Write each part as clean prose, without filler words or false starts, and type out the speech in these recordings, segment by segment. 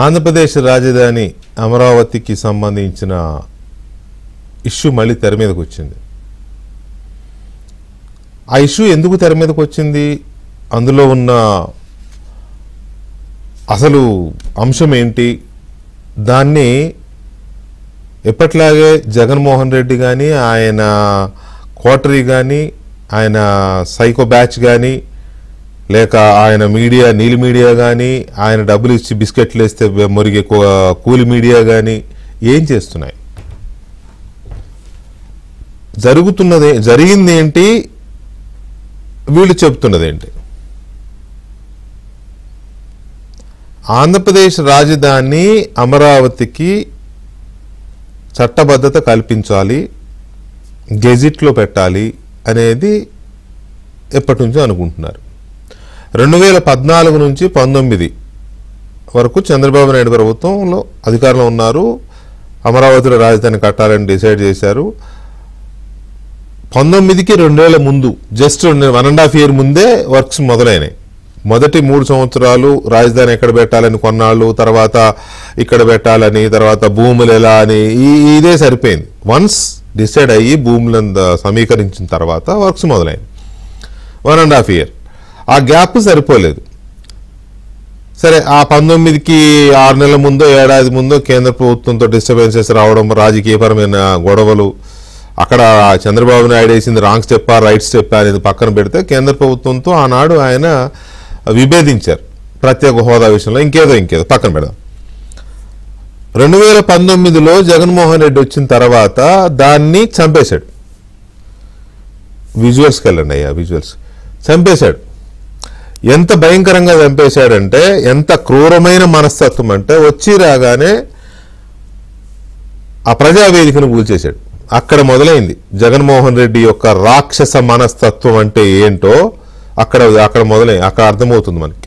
ఆంధ్రప్రదేశ్ రాజధాని అమరావతికి సంబంధించిన ఇష్యూ మళ్ళీ తెర మీదకి వచ్చింది. ఆ ఇష్యూ ఎందుకు తెర మీదకి వచ్చింది, అందులో ఉన్న అసలు అంశం ఏంటి, దాన్ని ఎప్పట్లాగే జగన్మోహన్ రెడ్డి కానీ, ఆయన కోటరీ కానీ, ఆయన సైకో బ్యాచ్ కానీ, లేక ఆయన మీడియా నీలి మీడియా కానీ, ఆయన డబ్బులు ఇచ్చి బిస్కెట్లు వేస్తే మురిగే కూలి మీడియా కానీ ఏం చేస్తున్నాయి, జరిగింది ఏంటి, వీళ్ళు చెప్తున్నదేంటి? ఆంధ్రప్రదేశ్ రాజధాని అమరావతికి చట్టబద్ధత కల్పించాలి, గెజిట్లో పెట్టాలి అనేది ఎప్పటి నుంచో అనుకుంటున్నారు. 2014 నుంచి 19 వరకు చంద్రబాబు నాయుడు ప్రభుత్వంలో అధికారంలో ఉన్నారు. అమరావతిలో రాజధాని కట్టాలని డిసైడ్ చేశారు. 19కి 2 ముందు, జస్ట్ 1.5 year ముందే వర్క్స్ మొదలైనాయి. మొదటి 3 సంవత్సరాలు రాజధాని ఎక్కడ పెట్టాలని కొన్నాళ్ళు, తర్వాత ఇక్కడ పెట్టాలని, తర్వాత భూములు ఎలా అని ఇదే సరిపోయింది. వన్స్ డిసైడ్ అయ్యి భూములను సమీకరించిన తర్వాత వర్క్స్ మొదలైంది. 1.5 year ఆ గ్యాప్ సరిపోలేదు. సరే, ఆ 19కి 6 నెలల ముందో ఏడాది ముందో కేంద్ర ప్రభుత్వంతో డిస్టర్బెన్సెస్ రావడం, రాజకీయపరమైన గొడవలు, అక్కడ చంద్రబాబు నాయుడు వేసింది రాంగ్ స్టెప్పా రైట్ స్టెప్పా అనేది పక్కన పెడితే కేంద్ర ప్రభుత్వంతో ఆనాడు ఆయన విభేదించారు ప్రత్యేక హోదా విషయంలో. ఇంకేదో పక్కన పెడదాం. 2019లో జగన్మోహన్ రెడ్డి వచ్చిన తర్వాత దాన్ని చంపేశాడు. విజువల్స్కి వెళ్ళండి అయ్యా, విజువల్స్. చంపేశాడు. ఎంత భయంకరంగా చంపేశాడంటే, ఎంత క్రూరమైన మనస్తత్వం అంటే, వచ్చి రాగానే ఆ ప్రజావేదికను కూల్చేశాడు. అక్కడ మొదలైంది జగన్మోహన్ రెడ్డి యొక్క రాక్షస మనస్తత్వం అంటే ఏంటో. అక్కడ మొదలై అక్కడ అర్థమవుతుంది మనకి.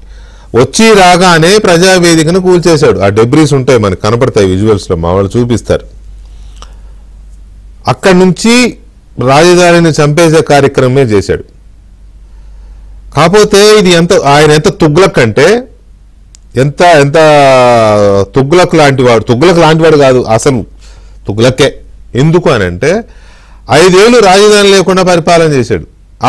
వచ్చి రాగానే ప్రజావేదికను కూల్చేశాడు. ఆ డెబ్రీస్ ఉంటాయి, మనకి కనపడతాయి విజువల్స్లో, మా వాళ్ళు చూపిస్తారు. అక్కడి నుంచి రాజధానిని చంపేసే కార్యక్రమమే చేశాడు. కాకపోతే ఇది ఆయన ఎంత తుగ్లక్ అంటే, ఎంత తుగ్లక్ లాంటివాడు కాదు, అసలు తుగ్లకే. ఎందుకు అని అంటే, 5 ఏళ్ళు రాజధాని లేకుండా పరిపాలన చేశాడు.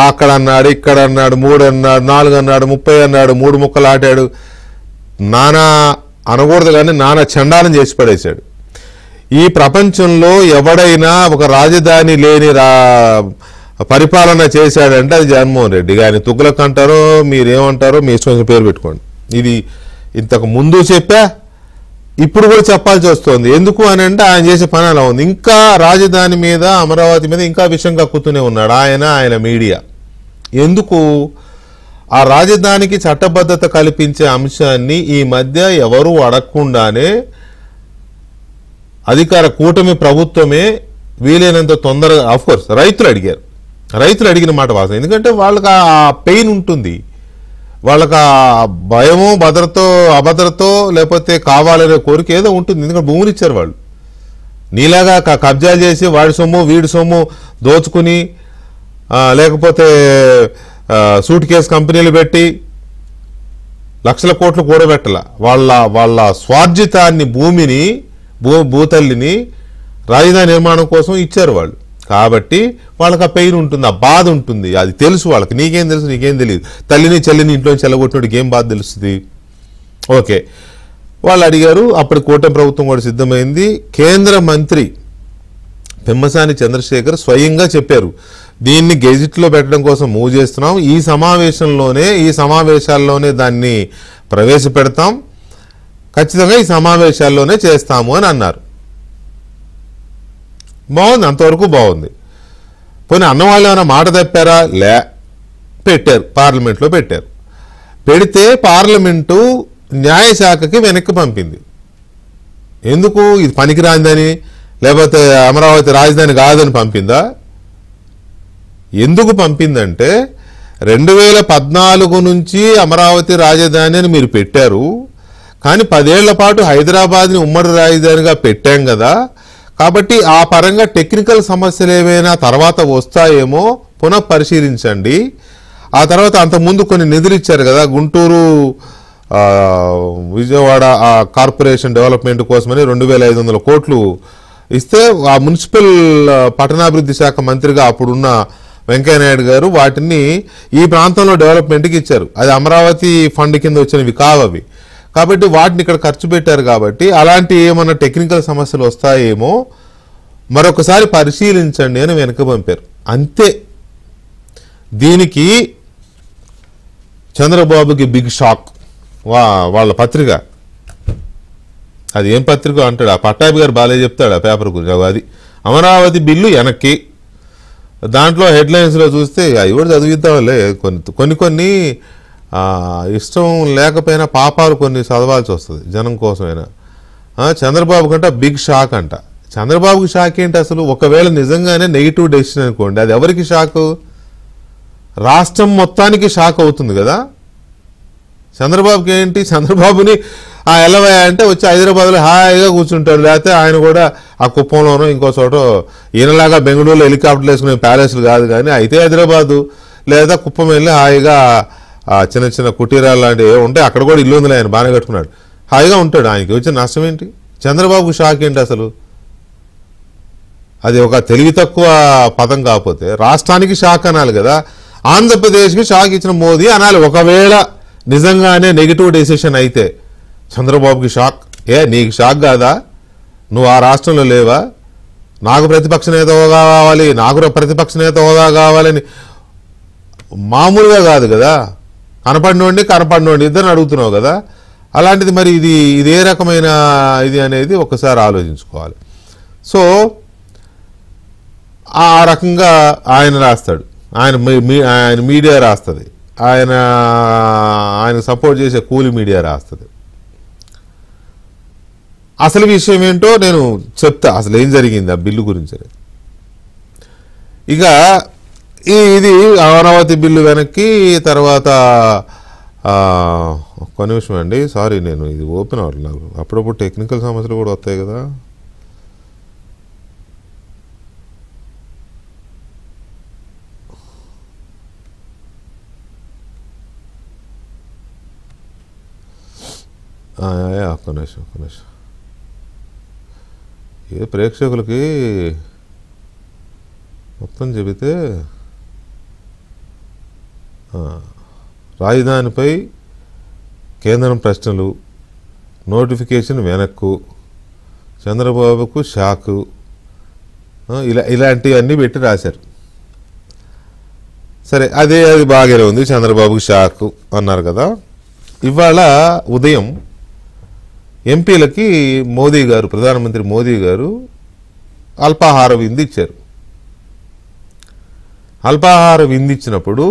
అక్కడ అన్నాడు, ఇక్కడ అన్నాడు, 3 అన్నాడు, 4 అన్నాడు, 30 అన్నాడు, 3 ముక్కలు ఆడాడు. నానా అనకూడదు కానీ నానా చండాలం చేసి పడేశాడు. ఈ ప్రపంచంలో ఎవడైనా ఒక రాజధాని లేని పరిపాలన చేశాడంటే అది జగన్మోహన్ రెడ్డి. ఆయన తుగ్లక్ అంటారో మీరేమంటారో మీ ఇష్టం పేరు పెట్టుకోండి. ఇది ఇంతకు ముందు చెప్పా, ఇప్పుడు కూడా చెప్పాల్సి వస్తుంది. ఎందుకు అని అంటే, ఆయన చేసే పని అలా ఉంది. ఇంకా రాజధాని మీద, అమరావతి మీద ఇంకా విషయం కక్కుతూనే ఉన్నాడు ఆయన మీడియా. ఎందుకు? ఆ రాజధానికి చట్టబద్ధత కల్పించే అంశాన్ని ఈ మధ్య ఎవరు అడగకుండానే అధికార కూటమి ప్రభుత్వమే వీలైనంత తొందరగా, ఆఫ్కోర్స్ రైతులు అడిగిన మాట వాస్తవం. ఎందుకంటే వాళ్ళకి ఆ పెయిన్ ఉంటుంది, వాళ్ళకి ఆ భయమో అభద్రతో లేకపోతే కావాలనే కోరిక ఏదో ఉంటుంది. ఎందుకంటే భూములు ఇచ్చారు వాళ్ళు. నీలాగా కబ్జాలు చేసి వాడి సొమ్ము వీడి సొమ్ము దోచుకుని, లేకపోతే సూట్ కేసు కంపెనీలు పెట్టి లక్షల కోట్లు కూడబెట్టాల. వాళ్ళ స్వార్జితాన్ని, భూమిని, భూతల్లిని రాజధాని నిర్మాణం కోసం ఇచ్చారు వాళ్ళు. కాబట్టి వాళ్ళకి ఆ పెయిన్ ఉంటుంది, ఆ బాధ ఉంటుంది. అది తెలుసు వాళ్ళకి. నీకేం తెలుసు? నీకేం తెలియదు. తల్లిని చెల్లిని ఇంట్లో చెల్లగొట్టినోడికి ఏం బాధ తెలుస్తుంది? ఓకే, వాళ్ళు అడిగారు. అప్పుడు కూటమి ప్రభుత్వం కూడా సిద్ధమైంది. కేంద్ర మంత్రి పెమ్మసాని చంద్రశేఖర్ స్వయంగా చెప్పారు, దీన్ని గెజిట్లో పెట్టడం కోసం మూవ్ చేస్తున్నాం, ఈ సమావేశాల్లోనే దాన్ని ప్రవేశపెడతాం, ఖచ్చితంగా ఈ సమావేశాల్లోనే చేస్తాము అని అన్నారు. బాగుంది, అంతవరకు బాగుంది. పోనీ అన్నవాళ్ళు ఏమైనా మాట తప్పారా? పెట్టారు, పార్లమెంట్లో పెట్టారు. పెడితే పార్లమెంటు న్యాయశాఖకి వెనక్కి పంపింది. ఎందుకు? ఇది పనికిరాందని, లేకపోతే అమరావతి రాజధాని కాదని పంపిందా? ఎందుకు పంపిందంటే, 2014 నుంచి అమరావతి రాజధాని అని మీరు పెట్టారు, కానీ 10 ఏళ్ల పాటు హైదరాబాద్ని ఉమ్మడి రాజధానిగా పెట్టాం కదా, కాబట్టి ఆ పరంగా టెక్నికల్ సమస్యలు ఏమైనా తర్వాత వస్తాయేమో పునః పరిశీలించండి. ఆ తర్వాత అంతకుముందు కొన్ని నిధులు ఇచ్చారు కదా, గుంటూరు విజయవాడ కార్పొరేషన్ డెవలప్మెంట్ కోసమని 2,500 కోట్లు ఇస్తే ఆ మున్సిపల్ పట్టణాభివృద్ధి శాఖ మంత్రిగా అప్పుడున్న వెంకయ్యనాయుడు గారు వాటిని ఈ ప్రాంతంలో డెవలప్మెంట్కి ఇచ్చారు. అది అమరావతి ఫండ్ కింద వచ్చినవి కావవి. కాబట్టి వాటిని ఇక్కడ ఖర్చు పెట్టారు. కాబట్టి అలాంటి ఏమన్నా టెక్నికల్ సమస్యలు వస్తాయేమో మరొకసారి పరిశీలించండి అని వెనక పంపారు. అంతే. దీనికి చంద్రబాబుకి బిగ్ షాక్. వాళ్ళ పత్రిక, అది ఏం పత్రిక అంటాడు, ఆ పట్టాభి గారు బాలే చెప్తాడు ఆ పేపర్ గురించి. అది అమరావతి బిల్లు వెనక్కి. దాంట్లో హెడ్లైన్స్లో చూస్తే అవి కూడా చదివిద్దాంలే, కొన్ని ఇష్టం లేకపోయినా పాపాలు కొన్ని చదవాల్సి వస్తుంది జనం కోసమైనా. చంద్రబాబు కంట బిగ్ షాక్ అంట. చంద్రబాబుకి షాక్ ఏంటి అసలు? ఒకవేళ నిజంగానే నెగిటివ్ డెసిషన్ అనుకోండి, అది ఎవరికి షాకు? రాష్ట్రం మొత్తానికి షాక్ అవుతుంది కదా. చంద్రబాబుకి ఏంటి? చంద్రబాబుని ఎల్లవయ్య అంటే వచ్చి హైదరాబాద్లో హాయిగా కూర్చుంటాడు. లేకపోతే ఆయన కూడా ఆ కుప్పంలోనో ఇంకో చోట ఈయనలాగా బెంగళూరులో హెలికాప్టర్లు వేసుకునే ప్యాలెస్లు కాదు, కానీ అయితే హైదరాబాదు లేదా కుప్పం వెళ్ళి హాయిగా చిన్న చిన్న కుటీరాలు లాంటివి ఉంటాయి, అక్కడ కూడా ఇల్లు ఉందిలే, ఆయన బాగానే కట్టుకున్నాడు, హాయిగా ఉంటాడు. ఆయనకి వచ్చిన నష్టం ఏంటి? చంద్రబాబుకు షాక్ ఏంటి అసలు? అది ఒక తెలివి తక్కువ పదం కాకపోతే రాష్ట్రానికి షాక్ అనాలి కదా. ఆంధ్రప్రదేశ్కి షాక్ ఇచ్చిన మోదీ అనాలి. ఒకవేళ నిజంగానే నెగిటివ్ డెసిషన్ అయితే చంద్రబాబుకి షాక్. నీకు షాక్ కాదా? నువ్వు ఆ రాష్ట్రంలో లేవా? నాకు ప్రతిపక్ష నేత హోదా కావాలి, నాకు ప్రతిపక్ష నేత హోదా కావాలని మామూలుగా కాదు కదా. కనపడినోండి ఇద్దరిని అడుగుతున్నావు కదా. అలాంటిది మరి ఇది ఏ రకమైన ఇది అనేది ఒకసారి ఆలోచించుకోవాలి. సో ఆ రకంగా ఆయన రాస్తాడు, ఆయన మీడియా రాస్తుంది, ఆయన సపోర్ట్ చేసే కూలి మీడియా రాస్తుంది. అసలు విషయం ఏంటో నేను చెప్తా, అసలు ఏం జరిగింది ఆ బిల్లు గురించి. ఇక ఇది అమరావతి బిల్లు వెనక్కి. తర్వాత ఒక్క నిమిషం అండి, సారీ, నేను ఇది ఓపెన్ అవ్వాలి, నాకు అప్పుడప్పుడు టెక్నికల్ సమస్యలు కూడా వస్తాయి కదా. ఒక్క నిమిషం ఏ ప్రేక్షకులకి మొత్తం చెబితే రాజధానిపై కేంద్రం ప్రశ్నలు, నోటిఫికేషన్ వెనక్కు, చంద్రబాబుకు షాకు, ఇలాంటివన్నీ పెట్టి రాశారు. సరే, అది బాగానే ఉంది. చంద్రబాబుకు షాకు అన్నారు కదా. ఇవాళ ఉదయం ఎంపీలకి మోదీ గారు, ప్రధానమంత్రి మోదీ గారు అల్పాహార విందు ఇచ్చారు. అల్పాహార విందు ఇచ్చినప్పుడు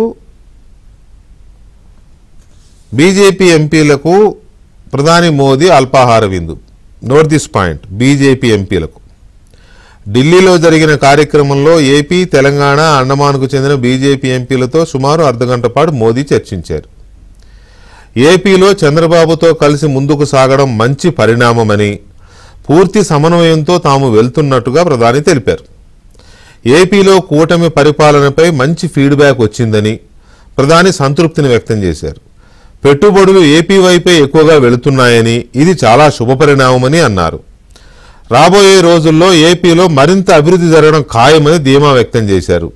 బీజేపీ ఎంపీలకు ప్రధాని మోదీ అల్పాహార విందు. నోట్ దిస్ పాయింట్, బీజేపీ ఎంపీలకు. ఢిల్లీలో జరిగిన కార్యక్రమంలో ఏపీ, తెలంగాణ, అండమాన్కు చెందిన బీజేపీ ఎంపీలతో సుమారు అర్ధగంట పాటు మోదీ చర్చించారు. ఏపీలో చంద్రబాబుతో కలిసి ముందుకు సాగడం మంచి పరిణామమని, పూర్తి సమన్వయంతో తాము వెళ్తున్నట్టుగా ప్రధాని తెలిపారు. ఏపీలో కూటమి పరిపాలనపై మంచి ఫీడ్బ్యాక్ వచ్చిందని ప్రధాని సంతృప్తిని వ్యక్తం చేశారు. పెట్టుబడులు ఏపీ వైపే ఎక్కువగా వెళుతున్నాయని, ఇది చాలా శుభపరిణామమని అన్నారు. రాబోయే రోజుల్లో ఏపీలో మరింత అభివృద్ధి జరగడం ఖాయమని ధీమా వ్యక్తం చేశారు.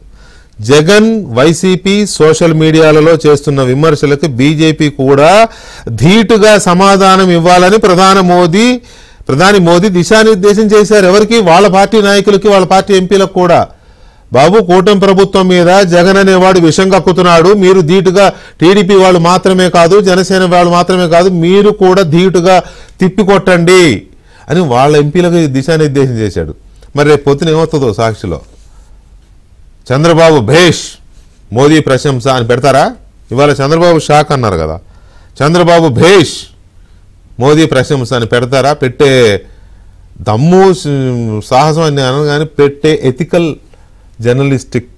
జగన్, వైసీపీ సోషల్ మీడియాలలో చేస్తున్న విమర్శలకు బీజేపీ కూడా ధీటుగా సమాధానం ఇవ్వాలని ప్రధాని మోదీ దిశానిర్దేశం చేశారు. ఎవరికి? వాళ్ళ పార్టీ నాయకులకి, వాళ్ళ పార్టీ ఎంపీలకు కూడా. బాబు, కూటమి ప్రభుత్వం మీద జగన్ అనేవాడు విషం కక్కుతున్నాడు, మీరు ధీటుగా, టీడీపీ వాళ్ళు మాత్రమే కాదు, జనసేన వాళ్ళు మాత్రమే కాదు, మీరు కూడా ధీటుగా తిప్పికొట్టండి అని వాళ్ళ ఎంపీలకు దిశానిర్దేశం చేశాడు. మరి రేపు పొద్దున ఏమవుతుందో సాక్షిలో చంద్రబాబు భేష్, మోదీ ప్రశంస అని పెడతారా? ఇవాళ చంద్రబాబు షాక్ అన్నారు కదా, చంద్రబాబు భేష్, మోదీ ప్రశంస అని పెడతారా? పెట్టే దమ్ము, సాహసం అని అను, కానీ పెట్టే ఎథికల్ జర్నలిస్టిక్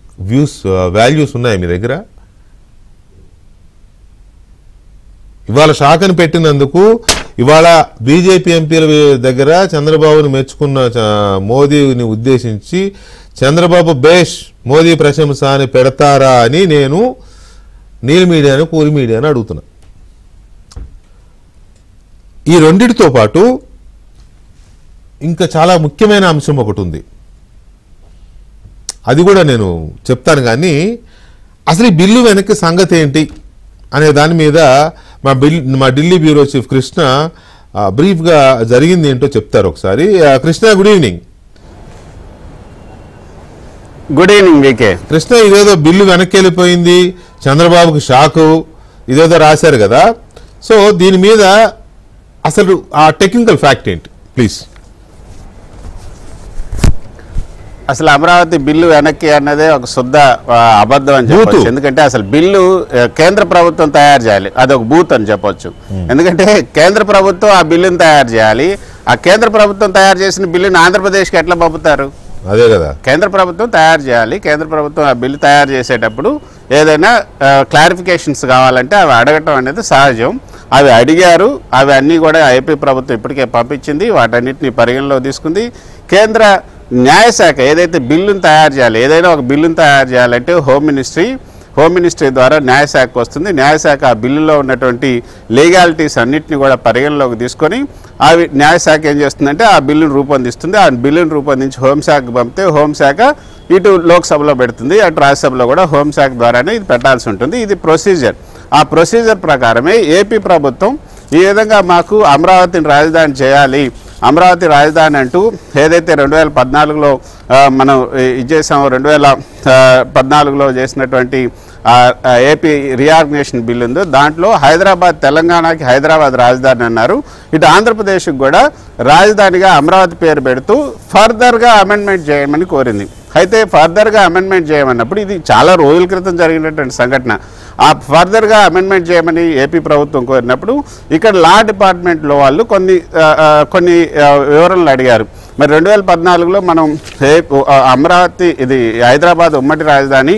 వాల్యూస్ ఉన్నాయి మీ దగ్గర? ఇవాళ షాక్ అని పెట్టినందుకు ఇవాళ బీజేపీ ఎంపీల దగ్గర చంద్రబాబుని మెచ్చుకున్న మోదీని ఉద్దేశించి చంద్రబాబు బేష్, మోదీ ప్రశంస అని పెడతారా అని నేను నీల్ మీడియాను, కూల్ మీడియాను అడుగుతున్నా. ఈ రెండిటితో పాటు ఇంకా చాలా ముఖ్యమైన అంశం ఒకటి ఉంది, అది కూడా నేను చెప్తాను. కానీ అసలు ఈ బిల్లు వెనక్కి సంగతి ఏంటి అనే దాని మీద మా ఢిల్లీ బ్యూరో చీఫ్ కృష్ణ బ్రీఫ్గా జరిగింది ఏంటో చెప్తారు ఒకసారి. Krishna, good evening. Good evening VK. Krishna, ఇదేదో బిల్లు వెనక్కి వెళ్ళిపోయింది, చంద్రబాబుకి షాకు, ఇదేదో రాశారు కదా. సో దీని మీద అసలు ఆ టెక్నికల్ ఫ్యాక్ట్ ఏంటి ప్లీజ్? అసలు అమరావతి బిల్లు వెనక్కి అన్నదే ఒక శుద్ధ అబద్ధం అని చెప్పొచ్చు. ఎందుకంటే అసలు బిల్లు కేంద్ర ప్రభుత్వం తయారు చేయాలి, అది ఒక బూత్ అని చెప్పొచ్చు. ఎందుకంటే కేంద్ర ప్రభుత్వం ఆ బిల్లుని తయారు చేయాలి. ఆ కేంద్ర ప్రభుత్వం తయారు చేసిన బిల్లుని ఆంధ్రప్రదేశ్కి ఎట్లా పంపుతారు? అదే కదా, కేంద్ర ప్రభుత్వం తయారు చేయాలి. కేంద్ర ప్రభుత్వం ఆ బిల్లు తయారు చేసేటప్పుడు ఏదైనా క్లారిఫికేషన్స్ కావాలంటే అవి అడగటం అనేది సహజం. అవి అడిగారు, అవి అన్నీ కూడా ఏపీ ప్రభుత్వం ఇప్పటికే పంపించింది, వాటన్నిటిని పరిగణలో తీసుకుంది. కేంద్ర న్యాయశాఖ ఏదైతే బిల్లును తయారు చేయాలి, ఏదైనా ఒక బిల్లును తయారు చేయాలంటే హోమ్ మినిస్ట్రీ ద్వారా న్యాయశాఖకు వస్తుంది. న్యాయశాఖ ఆ బిల్లులో ఉన్నటువంటి లీగాలిటీస్ అన్నింటినీ కూడా పరిగణలోకి తీసుకొని అవి న్యాయశాఖ ఏం చేస్తుందంటే ఆ బిల్లును రూపొందిస్తుంది. ఆ బిల్లును రూపొందించి హోంశాఖకు పంపితే హోంశాఖ ఇటు లోక్సభలో పెడుతుంది, అటు రాజ్యసభలో కూడా హోంశాఖ ద్వారానే ఇది పెట్టాల్సి ఉంటుంది. ఇది ప్రొసీజర్. ఆ ప్రొసీజర్ ప్రకారమే ఏపీ ప్రభుత్వం ఈ విధంగా మాకు అమరావతిని రాజధాని చేయాలి, అమరావతి రాజధాని అంటూ ఏదైతే 2014లో మనం ఇచ్చేసాము, 2014లో చేసినటువంటి ఏపీ రీఆర్గనైజేషన్ బిల్ ఉందో దాంట్లో తెలంగాణకి హైదరాబాద్ రాజధాని అన్నారు. ఇటు ఆంధ్రప్రదేశ్కి కూడా రాజధానిగా అమరావతి పేరు పెడుతూ ఫర్దర్గా అమెండ్మెంట్ చేయమని కోరింది. అయితే ఫర్దర్గా అమెండ్మెంట్ చేయమన్నప్పుడు ఇది చాలా రోజుల క్రితం జరిగినటువంటి సంఘటన. ఆ ఫర్దర్గా అమెండ్మెంట్ చేయమని ఏపీ ప్రభుత్వం కోరినప్పుడు ఇక్కడ లా డిపార్ట్మెంట్లో వాళ్ళు కొన్ని వివరణలు అడిగారు. మరి 2014లో మనం అమరావతి ఇది హైదరాబాద్ ఉమ్మడి రాజధాని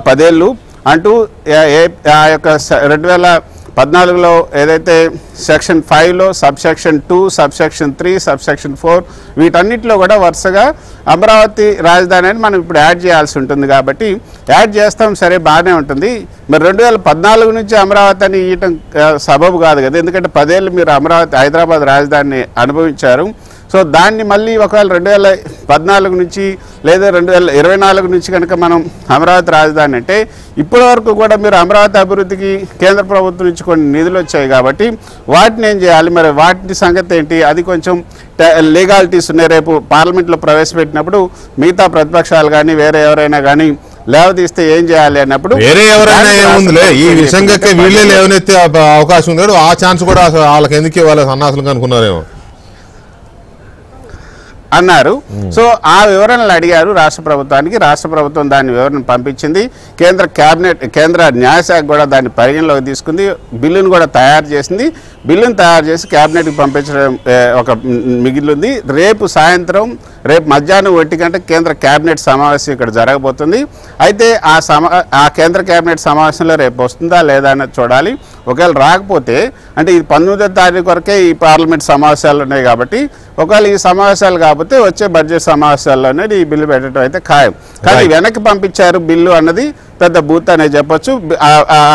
10 ఏళ్ళు అంటూ ఆ యొక్క 2014లో ఏదైతే సెక్షన్ 5లో సబ్సెక్షన్ 2, సబ్సెక్షన్ 3, సబ్సెక్షన్ 4 వీటన్నిటిలో కూడా వరుసగా అమరావతి రాజధాని అని మనం ఇప్పుడు యాడ్ చేయాల్సి ఉంటుంది. కాబట్టి యాడ్ చేస్తాం, సరే బాగానే ఉంటుంది. మరి 2014 నుంచి అమరావతి అని ఇవ్వటం సబబు కాదు కదా, ఎందుకంటే 10 ఏళ్ళు మీరు అమరావతి హైదరాబాద్ రాజధానిని అనుభవించారు. సో దాన్ని మళ్ళీ ఒకవేళ 2014 నుంచి లేదా 2024 నుంచి కనుక మనం అమరావతి రాజధాని అంటే ఇప్పటి వరకు కూడా మీరు అమరావతి అభివృద్ధికి కేంద్ర ప్రభుత్వం నుంచి కొన్ని నిధులు వచ్చాయి కాబట్టి వాటిని ఏం చేయాలి, మరి వాటి సంగతి ఏంటి, అది కొంచెం లీగాలిటీస్ ఉన్నాయి. రేపు పార్లమెంట్లో ప్రవేశపెట్టినప్పుడు మిగతా ప్రతిపక్షాలు కానీ వేరే ఎవరైనా కానీ లేవదీస్తే ఏం చేయాలి అన్నప్పుడు వేరే ఎవరైనా ఏముందిలే, ఈ విషయంగా వీళ్ళే లేవనెత్తే అవకాశం ఉంది, ఆ ఛాన్స్ కూడా వాళ్ళకి ఎందుకు వాళ్ళ సన్నాసులు అనుకున్నారేమో అన్నారు. సో ఆ వివరణలు అడిగారు రాష్ట్ర ప్రభుత్వానికి. రాష్ట్ర ప్రభుత్వం దాని వివరణ పంపించింది. కేంద్ర న్యాయశాఖ కూడా దాన్ని పరిగణలోకి తీసుకుంది, బిల్లును కూడా తయారు చేసింది. బిల్లును తయారు చేసి క్యాబినెట్కి పంపించడం ఒక మిగిలింది. రేపు మధ్యాహ్నం 1 గంటకు కేంద్ర క్యాబినెట్ సమావేశం ఇక్కడ జరగబోతుంది. అయితే ఆ కేంద్ర క్యాబినెట్ సమావేశంలో రేపు వస్తుందా లేదా అన్నది చూడాలి. ఒకవేళ రాకపోతే అంటే ఇది 19వ తారీఖు వరకే ఈ పార్లమెంట్ సమావేశాలు ఉన్నాయి కాబట్టి ఒకవేళ ఈ సమావేశాలు కాకపోతే వచ్చే బడ్జెట్ సమావేశాల్లోనే ఈ బిల్లు పెట్టడం అయితే ఖాయం. కానీ వెనక్కి పంపించారు బిల్లు అన్నది పెద్ద బూత్ అనేది చెప్పొచ్చు.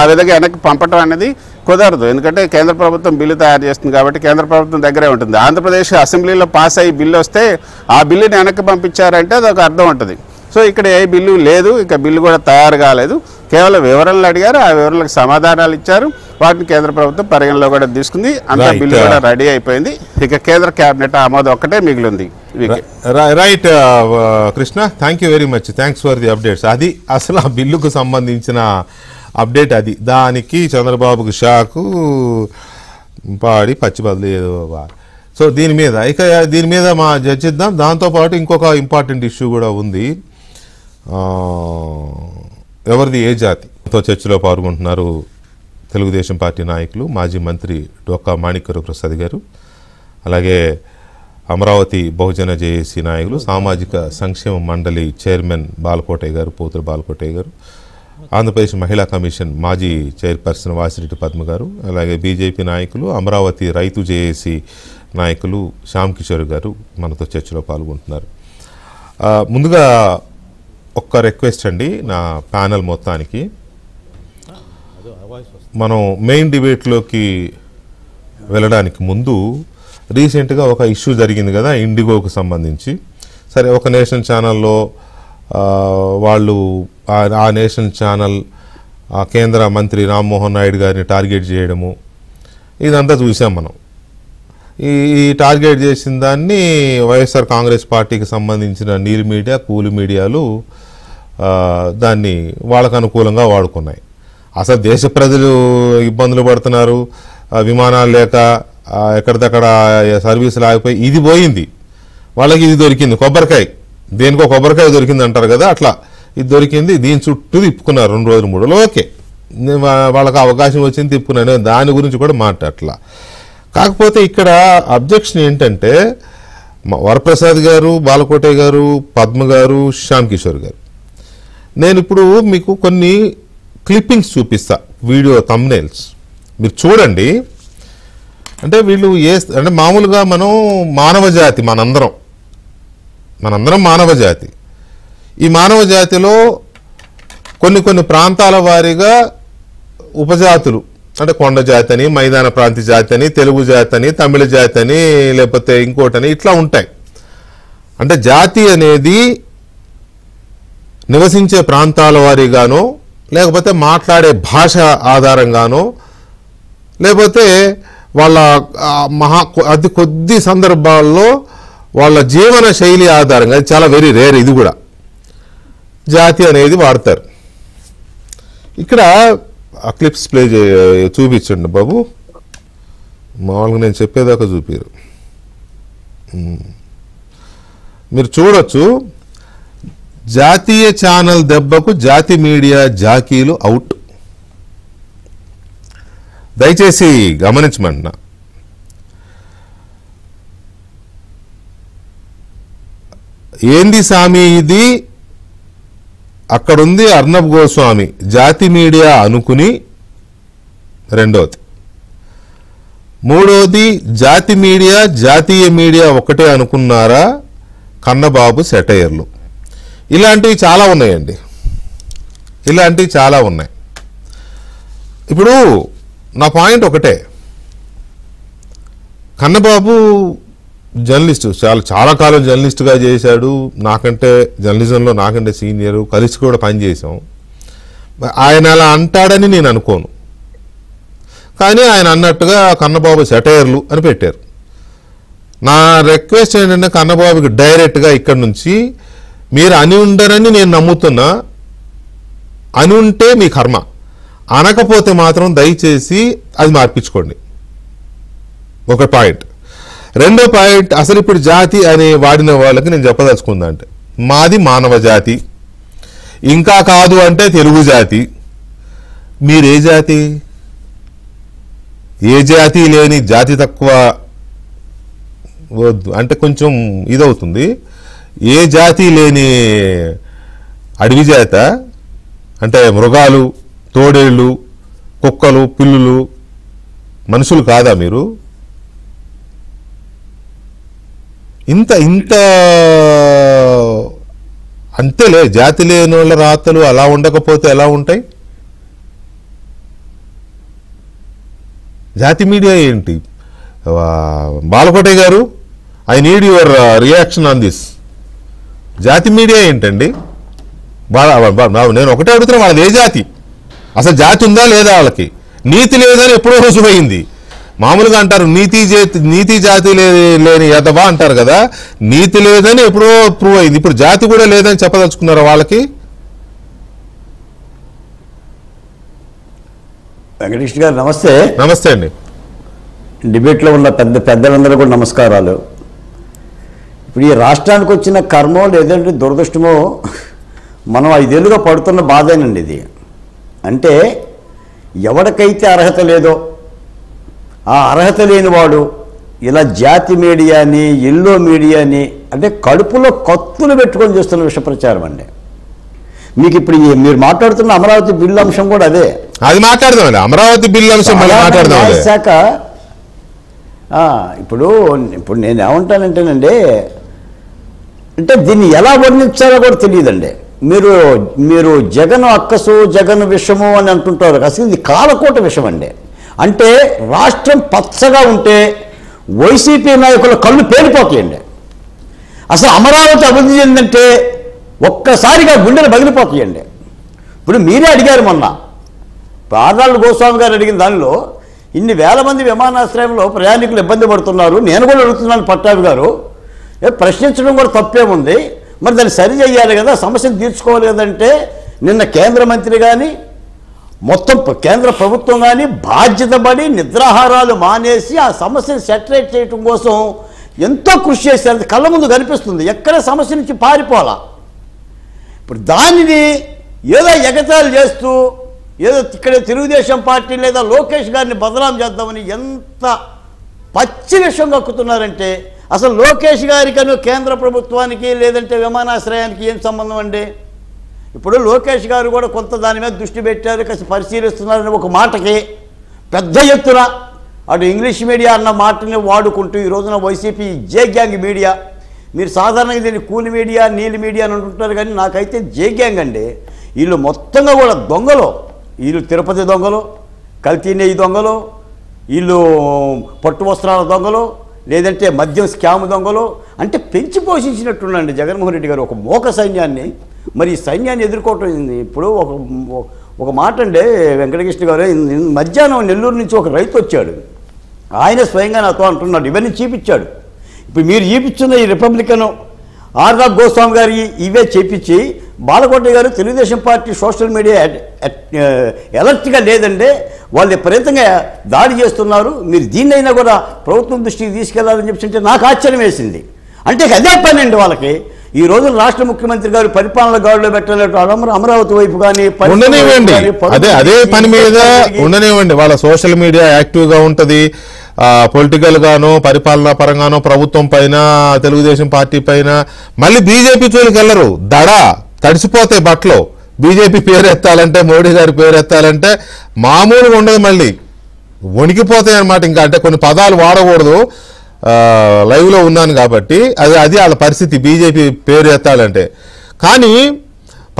ఆ విధంగా వెనక్కి పంపడం అనేది కుదరదు, ఎందుకంటే కేంద్ర ప్రభుత్వం బిల్లు తయారు చేస్తుంది కాబట్టి కేంద్ర ప్రభుత్వం దగ్గరే ఉంటుంది. ఆంధ్రప్రదేశ్ అసెంబ్లీలో పాస్ అయ్యి బిల్లు వస్తే ఆ బిల్లుని వెనక్కి పంపించారంటే అది ఒక అర్థం ఉంటుంది. సో ఇక్కడ ఏ బిల్లు లేదు, ఇక బిల్లు కూడా తయారు కాలేదు, కేవలం వివరణలు అడిగారు, ఆ వివరణలకు సమాధానాలు ఇచ్చారు, వాటిని కేంద్ర ప్రభుత్వం పరిగణలో కూడా తీసుకుంది. అంత బిల్లు కూడా రెడీ అయిపోయింది. ఇక కేంద్ర కేబినెట్ ఆమోదం ఒక్కటే మిగిలింది. Right Krishna, thank you very much, thanks for the updates. అది అసలు ఆ బిల్లుకు సంబంధించిన అప్డేట్. అది దానికి చంద్రబాబుకు షాకు పాడి పచ్చి బదులు ఏదో. సో దీని మీద మా చర్చిద్దాం. దాంతోపాటు ఇంకొక ఇంపార్టెంట్ ఇష్యూ కూడా ఉంది. ఎవరిది ఏ జాతితో చర్చలో పాల్గొంటున్నారు తెలుగుదేశం పార్టీ నాయకులు, మాజీ మంత్రి డొక్కా మాణిక్యవరపు ప్రసాద్ గారు, అలాగే అమరావతి బహుజన జేఏసీ నాయకులు, సామాజిక సంక్షేమ మండలి చైర్మన్ బాలకోటయ్య గారు, పోతుల బాలకోటయ్య గారు, ఆంధ్రప్రదేశ్ మహిళా కమిషన్ మాజీ చైర్పర్సన్ వాసిరెడ్డి పద్మ గారు, అలాగే బీజేపీ నాయకులు, అమరావతి రైతు జేఏసీ నాయకులు శ్యామ్ కిషోర్ గారు మనతో చర్చలో పాల్గొంటున్నారు. ముందుగా ఒక్క రిక్వెస్ట్ అండి నా ప్యానల్ మొత్తానికి, మనం మెయిన్ డిబేట్లోకి వెళ్ళడానికి ముందు రీసెంట్గా ఒక ఇష్యూ జరిగింది కదా, ఇండిగోకు సంబంధించి. సరే, ఒక నేషనల్ ఛానల్లో వాళ్ళు ఆ నేషనల్ ఛానల్ కేంద్ర మంత్రి రామ్మోహన్ నాయుడు గారిని టార్గెట్ చేయడము, ఇదంతా చూసాం మనం. ఈ టార్గెట్ చేసిన దాన్ని వైఎస్ఆర్ కాంగ్రెస్ పార్టీకి సంబంధించిన నీరు మీడియా, కూలి మీడియాలు దాన్ని వాళ్ళకు అనుకూలంగా వాడుకున్నాయి. అసలు దేశ ప్రజలు ఇబ్బందులు పడుతున్నారు, విమానాలు లేక ఎక్కడిదక్కడ సర్వీసులు ఆగిపోయి ఇది పోయింది, వాళ్ళకి ఇది దొరికింది. కొబ్బరికాయ, దేనికో కొబ్బరికాయ దొరికింది అంటారు కదా, అట్లా ఇది దొరికింది. దీని చుట్టూ తిప్పుకున్నారు 2 రోజులు 3 రోజులు. ఓకే, వాళ్ళకి అవకాశం వచ్చింది, తిప్పుకున్నాను. దాని గురించి కూడా మాట్లాడట్లా. కాకపోతే ఇక్కడ అబ్జెక్షన్ ఏంటంటే వరప్రసాద్ గారు, బాలకోటే గారు, పద్మ గారు, శ్యామ్ కిషోర్ గారు, నేను ఇప్పుడు మీకు కొన్ని క్లిప్పింగ్స్ చూపిస్తా, వీడియో థంబ్నెయిల్స్ మీరు చూడండి. అంటే వీళ్ళు అంటే మామూలుగా మనం మానవ జాతి, మనందరం మానవ జాతి. ఈ మానవ జాతిలో కొన్ని ప్రాంతాల వారీగా ఉపజాతులు, అంటే కొండ జాతి అని, మైదాన ప్రాంత జాతి అని, తెలుగు జాతి అని, తమిళ జాతి అని, లేకపోతే ఇంకోటని, ఇట్లా ఉంటాయి. అంటే జాతి అనేది నివసించే ప్రాంతాల వారీగానో, లేకపోతే మాట్లాడే భాష ఆధారంగానో, లేకపోతే వాళ్ళ అతి కొద్ది సందర్భాల్లో వాళ్ళ జీవన శైలి ఆధారంగా, అది చాలా వెరీ రేర్, ఇది కూడా జాతి అనేది వాడతారు. ఇక్కడ ఆ క్లిప్స్ ప్లే చూపించండి బాబు. మామూలుగా నేను చెప్పేదాకా చూపిరు, మీరు చూడొచ్చు. జాతీయ ఛానల్ దెబ్బకు జాతి మీడియా జాకీలు అవుట్. దయచేసి గమనించమన్నా. ఏంది సామి ఇది, అక్కడుంది అర్నబ్ గోస్వామి, జాతి మీడియా అనుకుని. రెండోది. మూడోది, జాతి మీడియా జాతీయ మీడియా ఒకటే అనుకున్నారా, కన్నబాబు సెటైర్లు. ఇలాంటివి చాలా ఉన్నాయండి, ఇలాంటివి చాలా ఉన్నాయి. ఇప్పుడు నా పాయింట్ ఒకటే, కన్నబాబు జర్నలిస్టు, చాలా కాలం జర్నలిస్టుగా చేశాడు. నాకంటే జర్నలిజంలో నాకంటే సీనియరు, కలిసి కూడా పనిచేసాం. ఆయన అలా అంటాడని నేను అనుకోను, కానీ ఆయన అన్నట్టుగా కన్నబాబు సెటైర్లు అని పెట్టారు. నా రిక్వెస్ట్ ఏంటంటే కన్నబాబుకి డైరెక్ట్గా ఇక్కడ నుంచి, మీరు అని ఉండరని నేను నమ్ముతున్నా, అని ఉంటే మీ కర్మ, అనకపోతే మాత్రం దయచేసి అది మార్పించుకోండి. ఒక పాయింట్. రెండో పాయింట్, అసలు ఇప్పుడు జాతి అని వాడిన వాళ్ళకి నేను చెప్పదలుచుకుందా అంటే, మాది మానవ జాతి, ఇంకా కాదు అంటే తెలుగు జాతి. మీరే జాతి? ఏ జాతి లేని జాతి తక్కువ వద్దు అంటే కొంచెం ఇదవుతుంది. ఏ జాతి లేని అడవి జాత అంటే మృగాలు, తోడేళ్ళు, కుక్కలు, పిల్లులు, మనుషులు కాదా మీరు? ఇంత అంతేలే, జాతి లేని వాళ్ళ రాతలు అలా ఉండకపోతే ఎలా ఉంటాయి? జాతి మీడియా ఏంటి? బాలకోటే గారు, I need your reaction on this. జాతి మీడియా ఏంటండి? నేను ఒకటే అడుగుతున్నా, వాళ్ళది ఏ జాతి? అసలు జాతి ఉందా లేదా? వాళ్ళకి నీతి లేదని ఎప్పుడో రుజువైంది. మామూలుగా అంటారు నీతి జాతి లేని యదవా అంటారు కదా, నీతి లేదని ఎప్పుడో ప్రూవ్ అయింది. ఇప్పుడు జాతి కూడా లేదని చెప్పదలుచుకున్నారా వాళ్ళకి? వెంకటేష్ గారు నమస్తే. నమస్తే అండి. డిబేట్లో ఉన్న పెద్దలందరూ కూడా నమస్కారాలు. ఇప్పుడు ఈ రాష్ట్రానికి వచ్చిన కర్మో లేదంటే దురదృష్టమో మనం 5 ఏళ్ళుగా పడుతున్న బాధేనండి ఇది. అంటే ఎవరికైతే అర్హత లేదో ఆ అర్హత లేనివాడు ఇలా జాతి మీడియాని, ఎల్లో మీడియాని, అంటే కడుపులో కత్తులు పెట్టుకొని చేస్తున్న విష ప్రచారం అండి. మీకు ఇప్పుడు మీరు మాట్లాడుతున్న అమరావతి బిల్లు అంశం కూడా అదే. అది మాట్లాడదాం, అమరావతి బిల్లు అంశం మాట్లాడదాం. శాఖ ఇప్పుడు నేను ఏమంటానంటేనండి, అంటే దీన్ని ఎలా వర్ణించాలో కూడా తెలియదండి. మీరు జగన్ అక్కసు, జగన్ విషము అని అంటుంటారు. అసలు ఇది కాలకోట విషం అండి. అంటే రాష్ట్రం పచ్చగా ఉంటే వైసీపీ నాయకుల కళ్ళు పేలిపోతాయండి. అసలు అమరావతి అభివృద్ధి చెందంటే ఒక్కసారిగా గుండెలు పగిలిపోతాయండి. ఇప్పుడు మీరే అడిగారు మొన్న ఆర్నాల్డ్ గోస్వామి గారు అడిగిన దానిలో ఇన్ని వేల మంది విమానాశ్రయంలో ప్రయాణికులు ఇబ్బంది పడుతున్నారు, నేను కూడా అడుగుతున్నాను పట్టాభి గారు, ప్రశ్నించడం కూడా తప్పేముంది, మరి దాన్ని సరి చేయాలి కదా, సమస్యను తీర్చుకోవాలి కదంటే నిన్న కేంద్ర మంత్రి కానీ మొత్తం కేంద్ర ప్రభుత్వం కానీ బాధ్యత పడి నిద్రాహారాలు మానేసి ఆ సమస్యను సెటిలైట్ చేయడం కోసం ఎంతో కృషి చేశారు. కళ్ళ ముందు కనిపిస్తుంది, ఎక్కడ సమస్య నుంచి పారిపోవాలా. ఇప్పుడు దానిని ఏదో ఎగతాళి చేస్తూ ఏదో ఇక్కడ తెలుగుదేశం పార్టీ లేదా లోకేష్ గారిని బదనాం చేద్దామని ఎంత పచ్చి విషయం కక్కుతున్నారంటే అసలు లోకేష్ గారికను కేంద్ర ప్రభుత్వానికి లేదంటే విమానాశ్రయానికి ఏం సంబంధం అండి? ఇప్పుడు లోకేష్ గారు కూడా కొంత దాని మీద దృష్టి పెట్టారు, కాస్త పరిశీలిస్తున్నారని ఒక మాటకి పెద్ద ఎత్తున అటు ఇంగ్లీష్ మీడియా అన్న మాటని వాడుకుంటూ ఈ రోజున వైసీపీ జే గ్యాంగ్ మీడియా, మీరు సాధారణంగా దీన్ని కూలి మీడియా నీలి మీడియా అని అంటుంటారు కానీ నాకైతే జే గ్యాంగ్ అండి. వీళ్ళు మొత్తంగా కూడా దొంగలు, వీళ్ళు తిరుపతి దొంగలు, కల్తీ నెయ్యి దొంగలు, వీళ్ళు పట్టు వస్త్రాల దొంగలు, లేదంటే మద్యం స్కామ్ దొంగలు, అంటే పెంచి పోషించినట్టున్నాండి జగన్మోహన్ రెడ్డి గారు ఒక మోక సైన్యాన్ని. మరి ఈ సైన్యాన్ని ఎదుర్కోవటం ఇప్పుడు ఒక మాట అండి వెంకటకృష్ణ గారు, మధ్యాహ్నం నెల్లూరు నుంచి ఒక రైతు వచ్చాడు, ఆయన స్వయంగా నాతో అంటున్నాడు, ఇవన్నీ చూపించాడు. ఇప్పుడు మీరు చూపించిన ఈ రిపబ్లికన్ ఆర్నాల్డ్ గోస్వామి గారి ఇవే చేపించి బాలకోట గారు తెలుగుదేశం పార్టీ సోషల్ మీడియా ఎలర్ట్గా లేదంటే వాళ్ళు విపరీతంగా దాడి చేస్తున్నారు, మీరు దీన్నైనా కూడా ప్రభుత్వం దృష్టికి తీసుకెళ్లాలని చెప్పి నాకు ఆశ్చర్యం వేసింది. అంటే అదే పని అండి వాళ్ళకి. ఈ రోజు రాష్ట్ర ముఖ్యమంత్రి గారు పరిపాలన గాడిలో పెట్టలేదు, అమరావతి వైపు కానీ ఉండనివ్వండి, అదే పని మీద ఉండనివ్వండి. వాళ్ళ సోషల్ మీడియా యాక్టివ్ గా ఉంటది, పొలిటికల్ గానో పరిపాలనా పరంగానో ప్రభుత్వం పైన తెలుగుదేశం పార్టీ పైన. మళ్ళీ బీజేపీ జోలికి వెళ్ళరు, తడిసిపోతాయి బట్టలు. బీజేపీ పేరు ఎత్తాలంటే మోడీ గారి పేరు ఎత్తాలంటే మామూలుగా ఉండదు, మళ్ళీ వణికిపోతాయి అన్నమాట. ఇంకా అంటే కొన్ని పదాలు వాడకూడదు, లైవ్ లో ఉన్నాను కాబట్టి అది వాళ్ళ పరిస్థితి బీజేపీ పేరు ఎత్తాలంటే. కానీ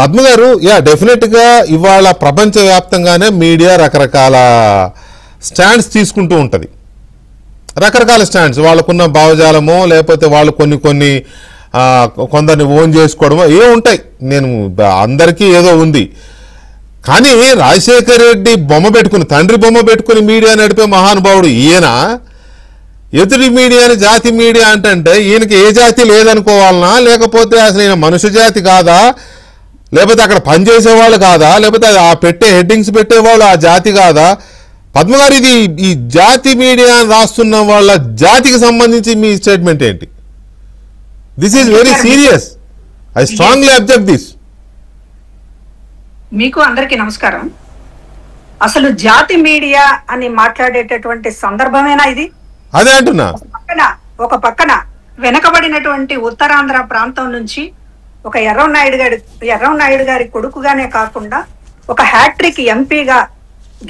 పద్మ గారు డెఫినెట్ గా ఇవాళ ప్రపంచవ్యాప్తంగానే మీడియా రకరకాల స్టాండ్స్ తీసుకుంటూ ఉంటది, రకరకాల స్టాండ్స్. వాళ్ళకున్న భావజాలమో లేకపోతే వాళ్ళు కొన్ని కొందరిని ఓన్ చేసుకోవడమో ఏ ఉంటాయి. నేను అందరికీ ఏదో ఉంది, కానీ రాజశేఖర రెడ్డి బొమ్మ పెట్టుకుని, తండ్రి బొమ్మ పెట్టుకుని మీడియా నడిపే మహానుభావుడు ఈయన ఎదుటి మీడియాని జాతి మీడియా అంటే ఈయనకి ఏ జాతి లేదనుకోవాలనా, లేకపోతే అసలు ఈయన మనుష్య జాతి కాదా, లేకపోతే అక్కడ పనిచేసేవాళ్ళు కాదా, లేకపోతే ఆ పెట్టే హెడ్డింగ్స్ పెట్టేవాళ్ళు ఆ జాతి కాదా? పద్మగారు, ఇది ఈ జాతి మీడియా రాస్తున్న వాళ్ళ జాతికి సంబంధించి మీ స్టేట్మెంట్ ఏంటి? This is very serious, I strongly object this. మీకు అందరికీ నమస్కారం. అసలు జాతి మీడియా అని మాట్లాడేటటువంటి సందర్భమేనా ఇది? అదే అంటున్నా. ఒక పక్కన వెనకబడినటువంటి ఉత్తరాంధ్ర ప్రాంతం నుంచి ఒక ఎర్రన్నాయుడు గారి కొడుకుగానే కాకుండా ఒక హ్యాట్రిక్ ఎంపీగా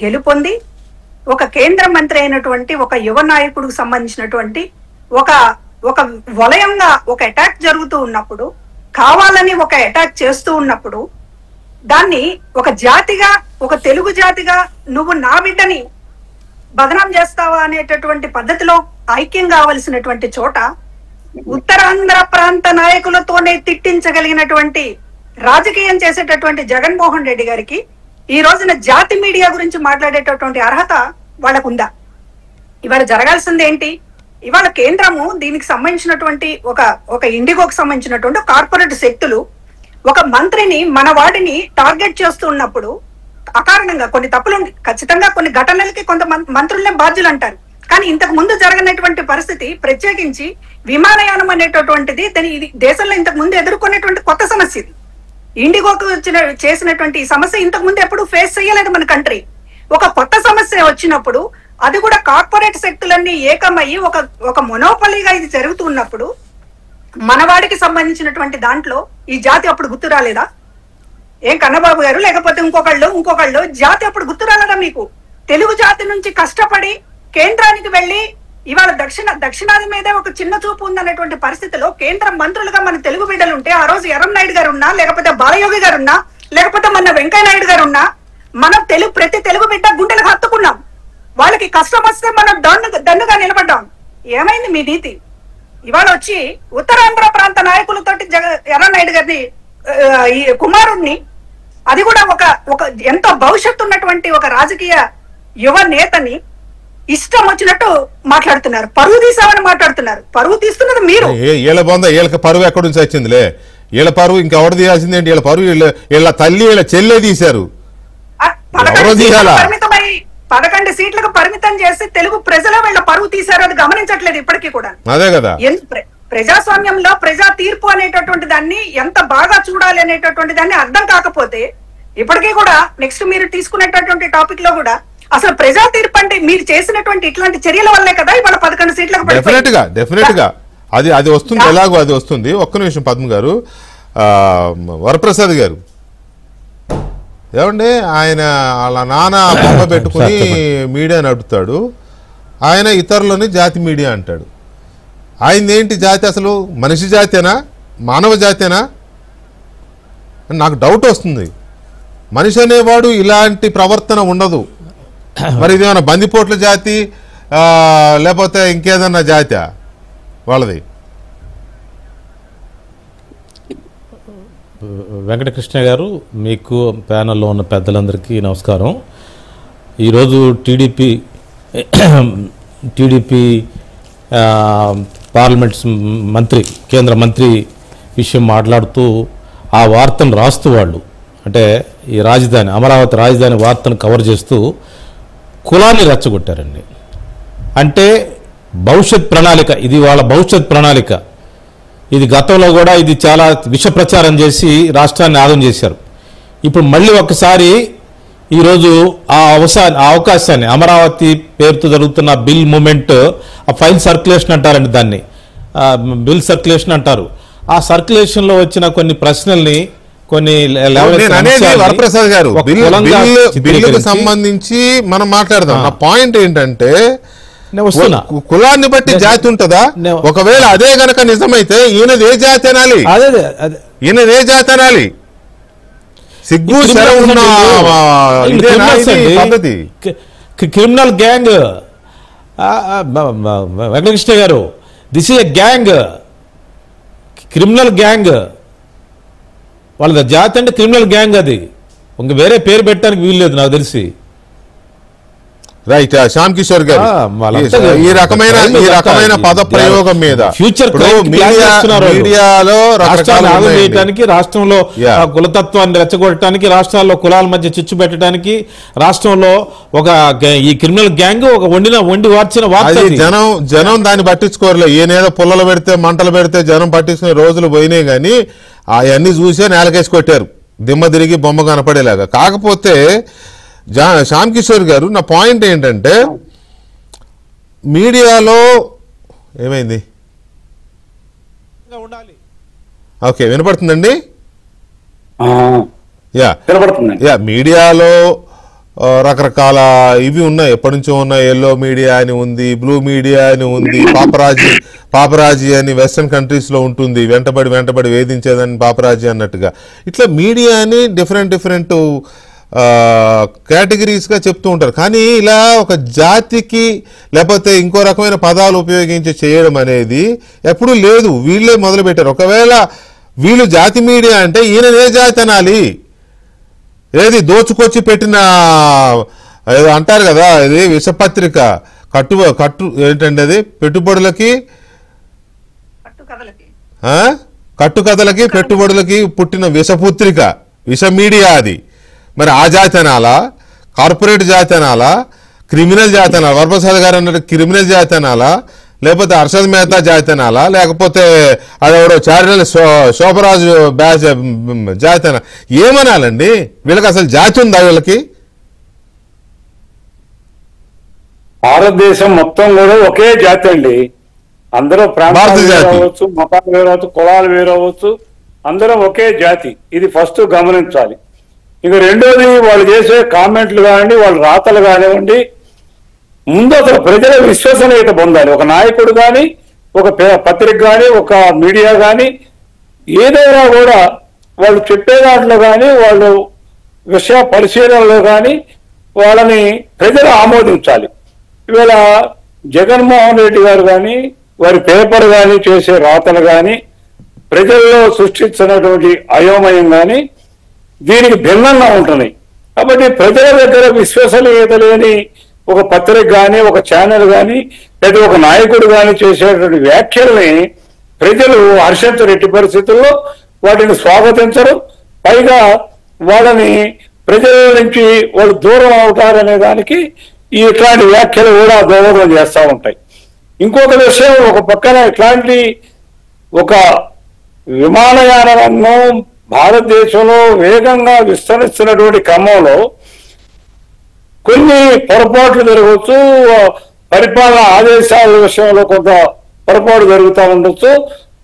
గెలుపొంది ఒక కేంద్ర మంత్రి అయినటువంటి ఒక యువ నాయకుడికి సంబంధించినటువంటి ఒక వలయంగా ఒక అటాక్ జరుగుతూ ఉన్నప్పుడు, కావాలని ఒక అటాక్ చేస్తూ ఉన్నప్పుడు దాన్ని ఒక జాతిగా, ఒక తెలుగు జాతిగా నువ్వు నా బిడ్డని బదనాం చేస్తావా అనేటటువంటి పద్ధతిలో ఐక్యం కావలసినటువంటి చోట ఉత్తరాంధ్ర ప్రాంత నాయకులతోనే తిట్టించగలిగినటువంటి రాజకీయం చేసేటటువంటి జగన్మోహన్ రెడ్డి గారికి ఈ రోజున జాతి మీడియా గురించి మాట్లాడేటటువంటి అర్హత వాళ్ళకు ఉందా? ఇవాళ జరగాల్సింది ఏంటి? ఇవాళ కేంద్రము దీనికి సంబంధించినటువంటి ఒక ఇండిగోకి సంబంధించినటువంటి కార్పొరేట్ శక్తులు ఒక మంత్రిని, మన వాడిని టార్గెట్ చేస్తూ ఉన్నప్పుడు అకారణంగా కొన్ని తప్పులు, ఖచ్చితంగా కొన్ని ఘటనలకి కొంత మంత్రులనే బాధ్యులు అంటారు. కానీ ఇంతకు ముందు జరగనటువంటి పరిస్థితి, ప్రత్యేకించి విమానయానం అనేటటువంటిది ఇది దేశంలో ఇంతకు ముందు ఎదుర్కొనేటువంటి కొత్త సమస్య. ఇది ఇండిగోకు చేసినటువంటి ఈ సమస్య ఇంతకు ముందు ఎప్పుడు ఫేస్ చేయలేదు మన కంట్రీ. ఒక కొత్త సమస్య వచ్చినప్పుడు అది కూడా కార్పొరేట్ శక్తులన్నీ ఏకమయ్యి ఒక మొనోపలీగా ఇది జరుగుతున్నప్పుడు మనవాడికి సంబంధించినటువంటి దాంట్లో ఈ జాతి అప్పుడు గుర్తు రాలేదా? ఏం కన్నబాబు గారు, లేకపోతే ఇంకొకళ్ళు జాతి అప్పుడు గుర్తు రాలేదా మీకు? తెలుగు జాతి నుంచి కష్టపడి కేంద్రానికి వెళ్లి ఇవాళ దక్షిణాది మీదే ఒక చిన్న చూపు ఉందనేటువంటి పరిస్థితిలో కేంద్ర మంత్రులుగా మన తెలుగు బిడ్డలు ఉంటే, ఆ రోజు ఎర్రంనాయుడు గారు ఉన్నా, లేకపోతే బాలయోగి గారు ఉన్నా, లేకపోతే మన వెంకయ్య నాయుడు గారు ఉన్నా, మనం ప్రతి తెలుగు బిడ్డ గుండెలకు హత్తుకున్నాం. వాళ్ళకి కష్టం వస్తే మనం దన్నుగా నిలబడ్డాం. ఏమైంది మీ నీతి? ఇవాళ వచ్చి ఉత్తరాంధ్ర ప్రాంత నాయకులతోటి ఎర్రనాయుడు గారిని ఈ కుమారుణ్ణి, అది కూడా ఒక ఎంతో భవిష్యత్తు ఉన్నటువంటి ఒక రాజకీయ యువ నేతని ఇష్టం వచ్చినట్టు మాట్లాడుతున్నారు. పరువు తీసామని మాట్లాడుతున్నారు. పరువు తీస్తున్నది మీరు. వీళ్ళ బొంద వీళ్ళకి పరువు ఎక్కడి నుంచి వచ్చిందిలే? వీళ్ళ పరువు ఇంకెవరు తీయాల్సింది ఏంటి? వీళ్ళ పరువు వీళ్ళ తల్లి వీళ్ళ చెల్లె తీశారు. 11 సీట్లకు పరిమితం చేసి తెలుగు ప్రజల వీళ్ళ పరువు తీశారు. అది గమనించట్లేదు ఇప్పటికీ కూడా. అదే కదా, ప్రజాస్వామ్యంలో ప్రజా తీర్పు అనేటటువంటి దాన్ని ఎంత బాగా చూడాలి అనేటటువంటి దాన్ని అర్థం కాకపోతే ఇప్పటికీ కూడా నెక్స్ట్ మీరు తీసుకునేటటువంటి టాపిక్ లో కూడా అసలు ప్రజా తీర్పు అంటే మీరు చేసినటువంటి ఇట్లాంటి చర్యల వల్లే కదా ఇవాళ 11 సీట్లకు డెఫినెట్ గా అది వస్తుంది. ఎలాగో అది వస్తుంది. ఒక్క నిమిషం పద్మ గారు, వరప్రసాద్ గారు ఏమండి, ఆయన వాళ్ళ నాన్న బొమ్మ పెట్టుకుని మీడియా నడుపుతాడు. ఆయన ఇతరులని జాతి మీడియా అంటాడు. ఆయనదేంటి జాతి? అసలు మనిషి జాతేనా, మానవ జాతేనా? నాకు డౌట్ వస్తుంది. మనిషి అనేవాడు ఇలాంటి ప్రవర్తన ఉండదు. మరి ఇదేమన్నా బందిపోట్ల జాతి లేకపోతే ఇంకేదన్నా జాతి వాళ్ళది? వెంకటకృష్ణ గారు, మీకు ప్యానల్లో ఉన్న పెద్దలందరికీ నమస్కారం. ఈరోజు టీడీపీ పార్లమెంట్ మంత్రి, కేంద్ర మంత్రి విషయం మాట్లాడుతూ ఆ వార్తను రాస్తూ వాళ్ళు అంటే ఈ రాజధాని, అమరావతి రాజధాని వార్తను కవర్ చేస్తూ కులాన్ని రెచ్చగొట్టారండి. అంటే భవిష్యత్ ప్రణాళిక, ఇది వాళ్ళ భవిష్యత్ ప్రణాళిక. ఇది గతంలో కూడా ఇది చాలా విష ప్రచారం చేసి రాష్ట్రాన్ని ఆగం చేశారు. ఇప్పుడు మళ్ళీ ఒకసారి ఈరోజు ఆ అవకాశాన్ని, అమరావతి పేరుతో జరుగుతున్న బిల్ మూమెంట్, ఆ ఫైల్ సర్క్యులేషన్ అంటారండి దాన్ని, బిల్ సర్క్యులేషన్ అంటారు. ఆ సర్క్యులేషన్లో వచ్చిన కొన్ని ప్రశ్నల్ని, కొన్ని వరప్రసాద్ గారు బిల్లుకు సంబంధించి మనం మాట్లాడదాం. నా పాయింట్ ఏంటంటే కులాన్ని బట్టి జాతి ఉంటుందా? ఒకవేళ అదే గనక నిజమైతే ఈయనది ఏ జాతి అనాలి? ఈయనది ఏ జాతి అనాలి? సిగ్గు పద్ధతి. క్రిమినల్ గ్యాంగ్ వెంకటకృష్ణ గారు, this is a gang, criminal gang. వాళ్ళ జాతి అంటే క్రిమినల్ గ్యాంగ్. అది ఇంక వేరే పేరు పెట్టడానికి వీల్లేదు నాకు తెలిసి. రైట్. శ్యామ్ కిషోర్ గారు, ఈ రకమైన పద ప్రయోగం మీద మీడియాలో చేయడానికి, రాష్ట్రంలో కులతత్వాన్ని రెచ్చగొట్టడానికి, రాష్ట్రాల్లో కులాల మధ్య చిచ్చు పెట్టడానికి, రాష్ట్రంలో ఒక ఈ క్రిమినల్ గ్యాంగ్ ఒక వండి వార్చిన వార్త. జనం దాన్ని పట్టించుకోరలే. ఈయనేదో పుల్లలు పెడితే మంటలు పెడితే జనం పట్టించుకునే రోజులు పోయినాయి. కానీ అవన్నీ చూసే నేలకేసి కొట్టారు, దిమ్మ తిరిగి బొమ్మ కనపడేలాగా. కాకపోతే శ్యామ్ కిషోర్ గారు, నా పాయింట్ ఏంటంటే మీడియాలో ఏమైంది? ఓకే, వినపడుతుందండి? యా, మీడియాలో రకరకాల ఇవి ఉన్నాయి, ఎప్పటి నుంచో ఉన్నాయి. ఎల్లో మీడియా అని ఉంది, బ్లూ మీడియా అని ఉంది, పాపరాజీ అని వెస్టర్న్ కంట్రీస్లో ఉంటుంది, వెంటబడి వేధించేదని పాపరాజీ అన్నట్టుగా. ఇట్లా మీడియాని డిఫరెంట్ కేటగిరీస్గా చెప్తూ ఉంటారు. కానీ ఇలా ఒక జాతికి లేకపోతే ఇంకో రకమైన పదాలు ఉపయోగించి చేయడం అనేది ఎప్పుడూ లేదు. వీళ్ళే మొదలుపెట్టారు. ఒకవేళ వీళ్ళు జాతి మీడియా అంటే ఈయన ఏ జాతి అనాలి? ఏది దోచుకొచ్చి పెట్టిన అంటారు కదా, ఇది విషపత్రిక, కట్టు ఏంటంటే అది కట్టుకథలకి పెట్టుబడులకి పుట్టిన విషపుత్రిక, విష మీడియా అది. మరి ఆ జాతి అనాలా? కార్పొరేట్ జాతి అనాలా? క్రిమినల్ జాతి అనాలా? వరప్రసాద్ గారు అన్నట్టు క్రిమినల్ జాతి అనాలా? లేకపోతే హర్షద్ మెహతా జాతి అనాలా? లేకపోతే అదెవడో చారిటల్ శోభరాజు బ్యాచ్ జాతి అనా? ఏమనాలండి? వీళ్ళకి అసలు జాతి ఉందా? వీళ్ళకి భారతదేశం మొత్తం కూడా ఒకే జాతి అండి. అందరూ ప్రాంతాలు వేరవచ్చు, మతాలు వేరవచ్చు, కులాలు వేరవచ్చు, అందరం ఒకే జాతి. ఇది ఫస్ట్ గమనించాలి. ఇక రెండోది, వాళ్ళు చేసే కామెంట్లు కానివ్వండి, వాళ్ళ రాతలు కానివ్వండి, ముందు అసలు ప్రజల విశ్వసనీయత పొందాలి. ఒక నాయకుడు కానీ, ఒక పత్రిక కానీ, ఒక మీడియా కానీ, ఏదైనా కూడా వాళ్ళు చెప్పే దాంట్లో కానీ, వాళ్ళు విషయ పరిశీలనలో కానీ వాళ్ళని ప్రజలు ఆమోదించాలి. ఇవాళ జగన్మోహన్ రెడ్డి గారు కానీ వారి పేపర్ కానీ చేసే రాతలు కానీ ప్రజల్లో సృష్టించినటువంటి అయోమయం కానీ దీనికి భిన్నంగా ఉంటున్నాయి. కాబట్టి ప్రజల దగ్గర విశ్వసనీయత లేని ఒక పత్రిక కానీ ఒక ఛానల్ కానీ లేదా ఒక నాయకుడు కానీ చేసేటువంటి వ్యాఖ్యల్ని ప్రజలు హర్షించరు, ఎట్టి పరిస్థితుల్లో వాటిని స్వాగతించరు. పైగా వాళ్ళని ప్రజల నుంచి వాళ్ళు దూరం అవుతారనే దానికి ఇట్లాంటి వ్యాఖ్యలు కూడా దోహదం చేస్తూ ఉంటాయి. ఇంకొక విషయం, ఒక పక్కన ఇట్లాంటి ఒక విమానయాన రంగం భారతదేశంలో వేగంగా విస్తరిస్తున్నటువంటి క్రమంలో కొన్ని పొరపాట్లు జరగవచ్చు, పరిపాలన ఆదేశాల విషయంలో కొంత పొరపాటు జరుగుతూ ఉండొచ్చు.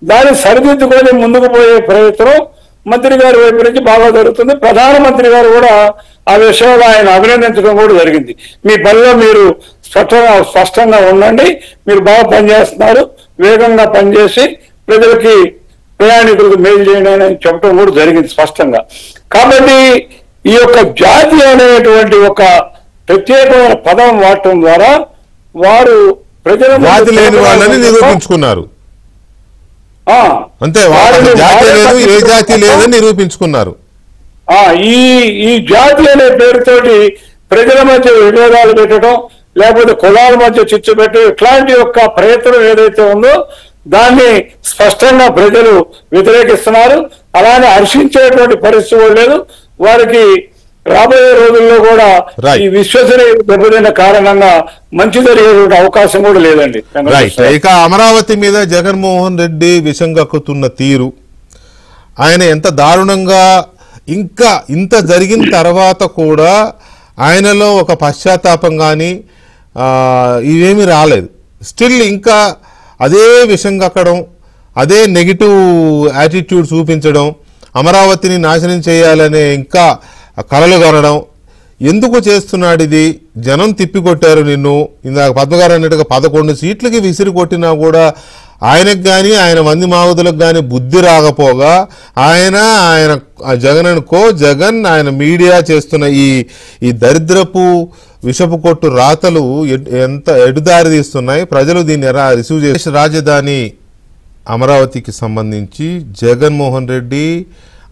దాన్ని సరిదిద్దుకొని ముందుకు పోయే ప్రయత్నం మంత్రి గారి వైపు నుంచి బాగా జరుగుతుంది. ప్రధానమంత్రి గారు కూడా ఆ విషయంలో ఆయన అభినందించడం కూడా జరిగింది. మీ పనిలో మీరు స్పష్టంగా ఉండండి, మీరు బాగా పనిచేస్తున్నారు, వేగంగా పనిచేసి ప్రజలకి ప్రయాణికులకు మేలు చేయండి అని చెప్పడం కూడా జరిగింది స్పష్టంగా. కాబట్టి ఈ యొక్క జాతి అనేటువంటి ఒక ప్రత్యేకమైన పదం వాడటం ద్వారా వారు ప్రజల జాతి లేని వాళ్ళని నిరూపించుకున్నారు. అంతే, జాతి లేదు, ఏ జాతి లేదని నిరూపించుకున్నారు. ఈ జాతి అనే పేరుతోటి ప్రజల మధ్య విభేదాలు పెట్టడం, లేకపోతే కులాల మధ్య చిచ్చు పెట్టడం, ఇట్లాంటి యొక్క ప్రయత్నం ఏదైతే ఉందో దాన్ని స్పష్టంగా ప్రజలు వ్యతిరేకిస్తున్నారు. అలానే హర్షించేటువంటి పరిస్థితి లేదు. వారికి రాబోయే రోజుల్లో కూడా ఈ విశ్వసనీయత దెబ్బతిన్న కారణంగా మంచి జరిగేటువంటి అవకాశం కూడా లేదండి. ఇక అమరావతి మీద జగన్మోహన్ రెడ్డి విషం కక్కుతున్న తీరు, ఆయన ఎంత దారుణంగా, ఇంకా ఇంత జరిగిన తర్వాత కూడా ఆయనలో ఒక పశ్చాత్తాపం కానీ ఇవేమీ రాలేదు. స్టిల్ ఇంకా అదే విషం కక్కడం, అదే నెగిటివ్ యాటిట్యూడ్ చూపించడం, అమరావతిని నాశనం చేయాలనే ఇంకా కలలు కనడం. ఎందుకు చేస్తున్నాడు ఇది? జనం తిప్పికొట్టారు నిన్ను. ఇందాక పద్మగారు అన్నట్టుగా 11 సీట్లకి విసిరి కొట్టినా కూడా ఆయనకు కానీ ఆయన మంది మావుదులకు కానీ బుద్ధి రాకపోగా ఆయన జగన్ ఆయన మీడియా చేస్తున్న ఈ దరిద్రపు విషపు కొట్టు రాతలు ఎంత ఎడుదారి తీస్తున్నాయి. ప్రజలు దీన్ని ఎలా రిసీవ్ చేసి రాజధాని అమరావతికి సంబంధించి జగన్మోహన్ రెడ్డి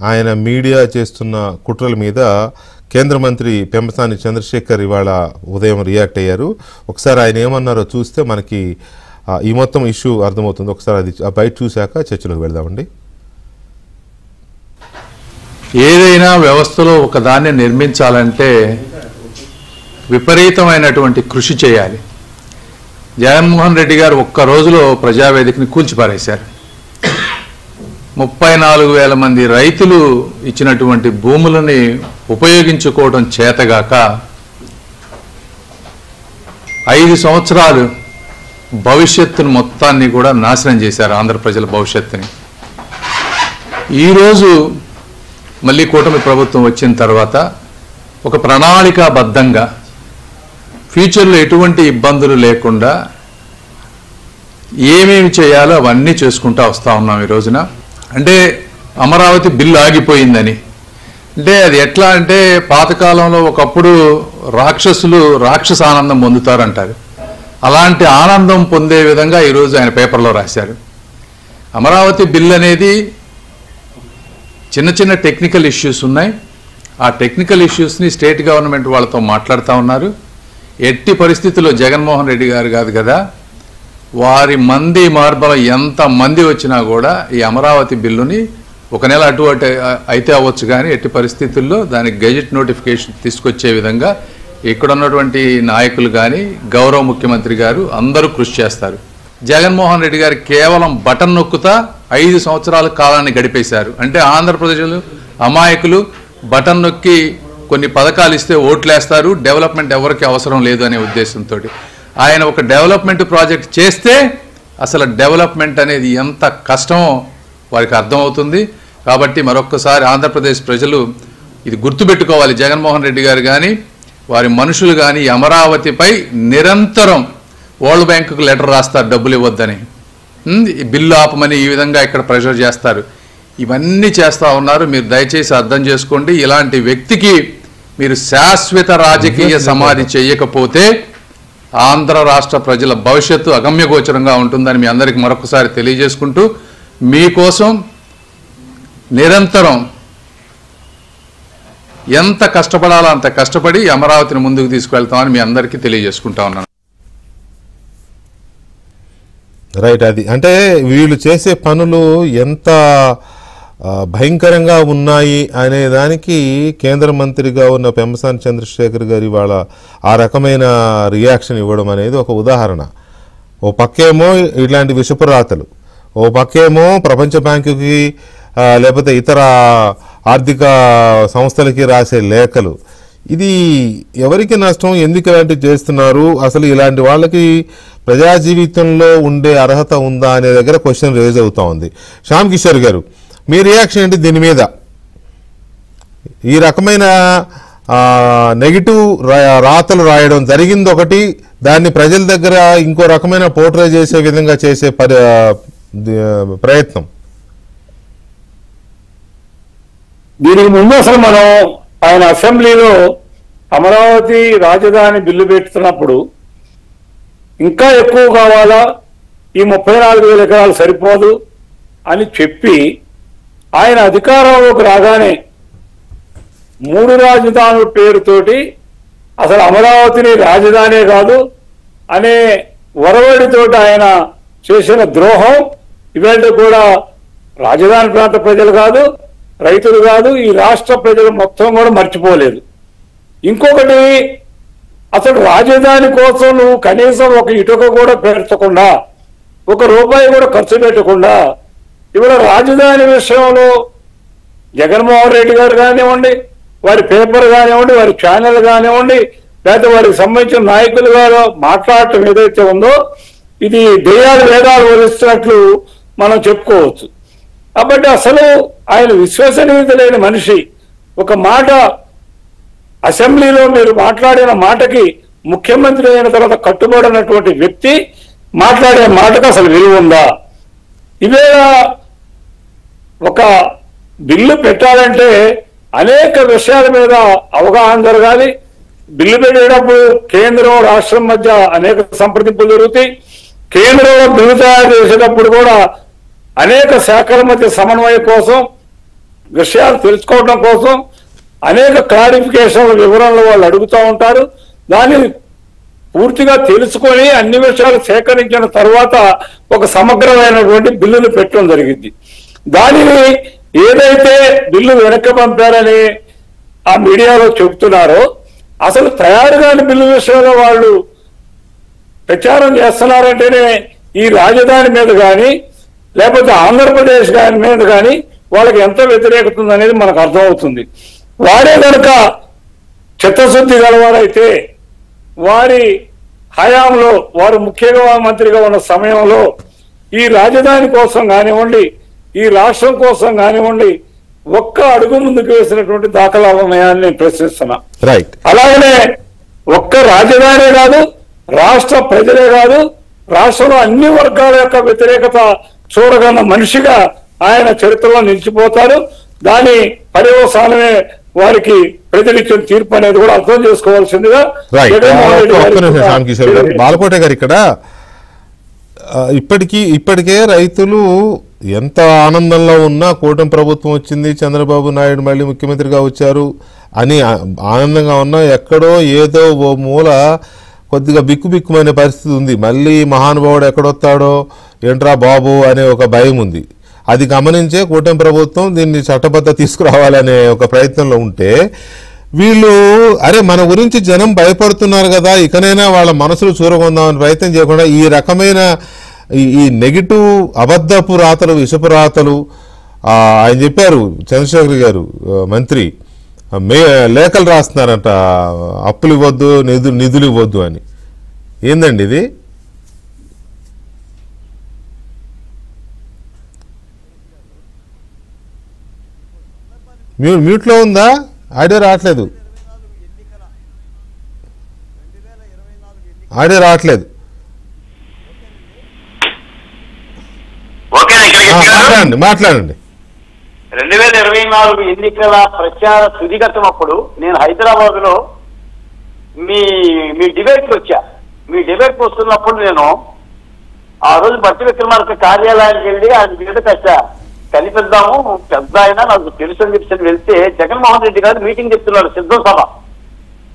ఆయన మీడియా చేస్తున్న కుట్రల మీద కేంద్ర మంత్రి పెంపసాని చంద్రశేఖర్ ఇవాళ ఉదయం రియాక్ట్ అయ్యారు. ఒకసారి ఆయన ఏమన్నారో చూస్తే మనకి ఈ మొత్తం ఇష్యూ అర్థమవుతుంది. ఒకసారి అది బయట చూశాక చర్చలోకి వెళ్దామండి. ఏదైనా వ్యవస్థలో ఒకదాన్ని నిర్మించాలంటే విపరీతమైనటువంటి కృషి చేయాలి. జగన్మోహన్ రెడ్డి గారు ఒక్క రోజులో ప్రజావేదికని కూల్చిపారేశారు. 34,000 మంది రైతులు ఇచ్చినటువంటి భూములని ఉపయోగించుకోవడం చేతగాక 5 సంవత్సరాలు భవిష్యత్తును మొత్తాన్ని కూడా నాశనం చేశారు, ఆంధ్ర ప్రజల భవిష్యత్తుని. ఈరోజు మళ్ళీ కూటమి ప్రభుత్వం వచ్చిన తర్వాత ఒక ప్రణాళికాబద్ధంగా ఫ్యూచర్లో ఎటువంటి ఇబ్బందులు లేకుండా ఏమేమి చేయాలో అవన్నీ చేసుకుంటూ వస్తూ ఉన్నాం ఈ రోజున. అంటే అమరావతి బిల్లు ఆగిపోయిందని అంటే అది ఎట్లా అంటే పాతకాలంలో ఒకప్పుడు రాక్షసులు రాక్షస ఆనందం పొందుతారంటారు. అలాంటి ఆనందం పొందే విధంగా ఈరోజు ఆయన పేపర్లో రాశారు. అమరావతి బిల్ అనేది చిన్న చిన్న టెక్నికల్ ఇష్యూస్ ఉన్నాయి. ఆ టెక్నికల్ ఇష్యూస్ని స్టేట్ గవర్నమెంట్ వాళ్ళతో మాట్లాడుతూ ఉన్నారు. ఎట్టి పరిస్థితుల్లో జగన్మోహన్ రెడ్డి గారు కాదు కదా, వారి మంది మార్బల ఎంత మంది వచ్చినా కూడా ఈ అమరావతి బిల్లుని ఒక నెల అటు అయితే అవ్వచ్చు, కానీ ఎట్టి పరిస్థితుల్లో దానికి గెజెట్ నోటిఫికేషన్ తీసుకొచ్చే విధంగా ఇక్కడ ఉన్నటువంటి నాయకులు కానీ గౌరవ ముఖ్యమంత్రి గారు అందరూ కృషి చేస్తారు. జగన్మోహన్ రెడ్డి గారు కేవలం బటన్ నొక్కుతా 5 సంవత్సరాల కాలాన్ని గడిపేశారు. అంటే ఆంధ్రప్రదేశ్లో అమాయకులు బటన్ నొక్కి కొన్ని పథకాలు ఇస్తే ఓట్లేస్తారు, డెవలప్మెంట్ ఎవరికి అవసరం లేదు అనే ఉద్దేశంతో ఆయన ఒక డెవలప్మెంట్ ప్రాజెక్ట్ చేస్తే అసలు డెవలప్మెంట్ అనేది ఎంత కష్టమో వారికి అర్థమవుతుంది. కాబట్టి మరొక్కసారి ఆంధ్రప్రదేశ్ ప్రజలు ఇది గుర్తుపెట్టుకోవాలి. జగన్మోహన్ రెడ్డి గారు కానీ వారి మనుషులు కానీ అమరావతిపై నిరంతరం వరల్డ్ బ్యాంకుకు లెటర్ రాస్తారు డబ్బులు ఇవ్వద్దని, బిల్లు ఆపమని ఈ విధంగా ఇక్కడ ప్రెషర్ చేస్తారు. ఇవన్నీ చేస్తూ ఉన్నారు. మీరు దయచేసి అర్థం చేసుకోండి. ఇలాంటి వ్యక్తికి మీరు శాశ్వత రాజకీయ సమాధి చేయకపోతే ఆంధ్ర రాష్ట్ర ప్రజల భవిష్యత్తు అగమ్యగోచరంగా ఉంటుందని మీ అందరికీ మరొకసారి తెలియజేసుకుంటూ మీకోసం నిరంతరం ఎంత కష్టపడాలో అంత కష్టపడి అమరావతిని ముందుకు తీసుకువెళ్తామని మీ అందరికీ తెలియజేసుకుంటా ఉన్నాను. రైట్, అది అంటే వీళ్ళు చేసే పనులు ఎంత భయంకరంగా ఉన్నాయి అనే దానికి కేంద్ర మంత్రిగా ఉన్న పెమ్మసాని చంద్రశేఖర్ గారి వాళ్ళ ఆ రకమైన రియాక్షన్ ఇవ్వడం అనేది ఒక ఉదాహరణ. ఓ పక్కేమో ఇట్లాంటి విషపురాతలు, ఓ పక్కేమో ప్రపంచ బ్యాంకుకి లేకపోతే ఇతర ఆర్థిక సంస్థలకి రాసే లేఖలు. ఇది ఎవరికి నష్టం, ఎందుకు ఇలాంటివి చేస్తున్నారు, అసలు ఇలాంటి వాళ్ళకి ప్రజా జీవితంలో ఉండే అర్హత ఉందా అనే దగ్గర క్వశ్చన్ రేజ్ అవుతా ఉంది. శ్యామ్ కిషోర్ గారు, మీ రియాక్షన్ ఏంటి దీని మీద? ఈ రకమైన నెగిటివ్ రాతలు రాయడం జరిగింది ఒకటి, దాన్ని ప్రజల దగ్గర ఇంకో రకమైన పోర్ట్రే చేసే విధంగా చేసే ప్రయత్నం. దీనికి ముందు అసలు మనం ఆయన అసెంబ్లీలో అమరావతి రాజధాని బిల్లు పెడుతున్నప్పుడు ఇంకా ఎక్కువ కావాలా, ఈ 34,000 ఎకరాలు సరిపోదు అని చెప్పి ఆయన అధికారంలోకి రాగానే 3 రాజధానుల పేరుతోటి అసలు అమరావతిని రాజధానే కాదు అనే వరవడితోటి ఆయన చేసిన ద్రోహం ఇవాళ కూడా రాజధాని ప్రాంత ప్రజలు కాదు, రైతులు కాదు, ఈ రాష్ట్ర ప్రజలు మొత్తం కూడా మర్చిపోలేదు. ఇంకొకటి, అసలు రాజధాని కోసం నువ్వు కనీసం ఒక ఇటుక కూడా పెంచకుండా, ₹1 కూడా ఖర్చు పెట్టకుండా ఇవాళ రాజధాని విషయంలో జగన్మోహన్ రెడ్డి గారు కానివ్వండి, వారి పేపర్ కానివ్వండి, వారి ఛానల్ కానివ్వండి, లేకపోతే వారికి సంబంధించిన నాయకులు గారు మాట్లాడటం ఏదైతే ఉందో ఇది దెయ్యాలు వేదాలు వదిలిస్తున్నట్లు మనం చెప్పుకోవచ్చు. కాబట్టి అసలు ఆయన విశ్వసనీయత లేని మనిషి. ఒక మాట అసెంబ్లీలో మీరు మాట్లాడిన మాటకి ముఖ్యమంత్రి అయిన తర్వాత కట్టుబడినటువంటి వ్యక్తి మాట్లాడే మాటకు అసలు విలువ ఉందా? ఇవే ఒక బిల్లు పెట్టాలంటే అనేక విషయాల మీద అవగాహన జరగాలి. బిల్లు పెట్టేటప్పుడు కేంద్రం రాష్ట్రం మధ్య అనేక సంప్రదింపులు జరుగుతాయి. కేంద్రంలో బిల్లు తయారు చేసేటప్పుడు కూడా అనేక శాఖల మధ్య సమన్వయం కోసం, విషయాలు తెలుసుకోవడం కోసం అనేక క్లారిఫికేషన్ల వివరాలు వాళ్ళు అడుగుతూ ఉంటారు. దాన్ని పూర్తిగా తెలుసుకొని అన్ని విషయాలు సేకరించిన తర్వాత ఒక సమగ్రమైనటువంటి బిల్లును పెట్టడం జరిగింది. దానిని ఏదైతే బిల్లు వెనక్కి పంపారని ఆ మీడియాలో చెబుతున్నారో, అసలు తయారు కాని బిల్లు విషయంలో వాళ్ళు ప్రచారం చేస్తున్నారంటేనే ఈ రాజధాని మీద కానీ లేకపోతే ఆంధ్రప్రదేశ్ గారి మీద కానీ వాళ్ళకి ఎంత వ్యతిరేకత ఉందనేది మనకు అర్థమవుతుంది. వారే కనుక చిత్తశుద్ధి గలవారైతే వారి హయాంలో, వారు ముఖ్యంగా మంత్రిగా ఉన్న సమయంలో ఈ రాజధాని కోసం కానివ్వండి, ఈ రాష్ట్రం కోసం కానివ్వండి ఒక్క అడుగు ముందుకు వేసినటువంటి దాఖలాలు ఉన్నాయని నేను ప్రశ్నిస్తున్నా. అలాగనే ఒక్క రాజధాని కాదు, రాష్ట్ర ప్రజలే కాదు, రాష్ట్రంలో అన్ని వర్గాల యొక్క వ్యతిరేకత చూడగల మనిషిగా ఆయన చరిత్రలో నిలిచిపోతారు. దాని పర్యవసానమే వారికి ప్రజలిచ్చిన తీర్పు అనేది కూడా అర్థం చేసుకోవాల్సిందిగా బాలకోట గారు ఇక్కడ ఇప్పటికే రైతులు ఎంత ఆనందంలో ఉన్నా కూటమి ప్రభుత్వం వచ్చింది, చంద్రబాబు నాయుడు మళ్ళీ ముఖ్యమంత్రిగా వచ్చారు అని ఆనందంగా ఉన్నా ఎక్కడో ఏదో ఓ మూల కొద్దిగా బిక్కుబిక్కుమనే పరిస్థితి ఉంది. మళ్ళీ మహానుభావుడు ఎక్కడొస్తాడో ఏంట్రా బాబు అనే ఒక భయం ఉంది. అది గమనించే కూటమి ప్రభుత్వం దీన్ని చట్టబద్ధ తీసుకురావాలనే ఒక ప్రయత్నంలో ఉంటే వీళ్ళు అరే మన గురించి జనం భయపడుతున్నారు కదా, ఇకనైనా వాళ్ళ మనసులు చూరగొందామని ప్రయత్నం చేయకుండా ఈ రకమైన ఈ నెగిటివ్ అబద్ధపు రాతలు, విషపు రాతలు ఆయన చెప్పారు చంద్రశేఖర్ గారు మంత్రి లేఖలు రాస్తున్నారంట, అప్పులు ఇవ్వద్దు, నిధులు ఇవ్వద్దు అని. ఏందండి ఇది? మ్యూట్లో ఉందా? ఆడియో రావట్లేదు. మాట్లాడండి. 2024 ఎన్నికల ప్రచార తుదిగతం అప్పుడు నేను హైదరాబాద్ లో మీ డిబేట్కి వచ్చా. మీ డిబేట్కి వస్తున్నప్పుడు నేను ఆ రోజు బట్టి విక్రమార్క కార్యాలయానికి వెళ్ళి ఆయన మీద కాస్త కనిపిద్దాము, పెద్ద ఆయన నాకు తెలుసు అని చెప్పి వెళ్తే జగన్మోహన్ రెడ్డి గారు మీటింగ్ చెప్తున్నాడు సిద్ధం సభ.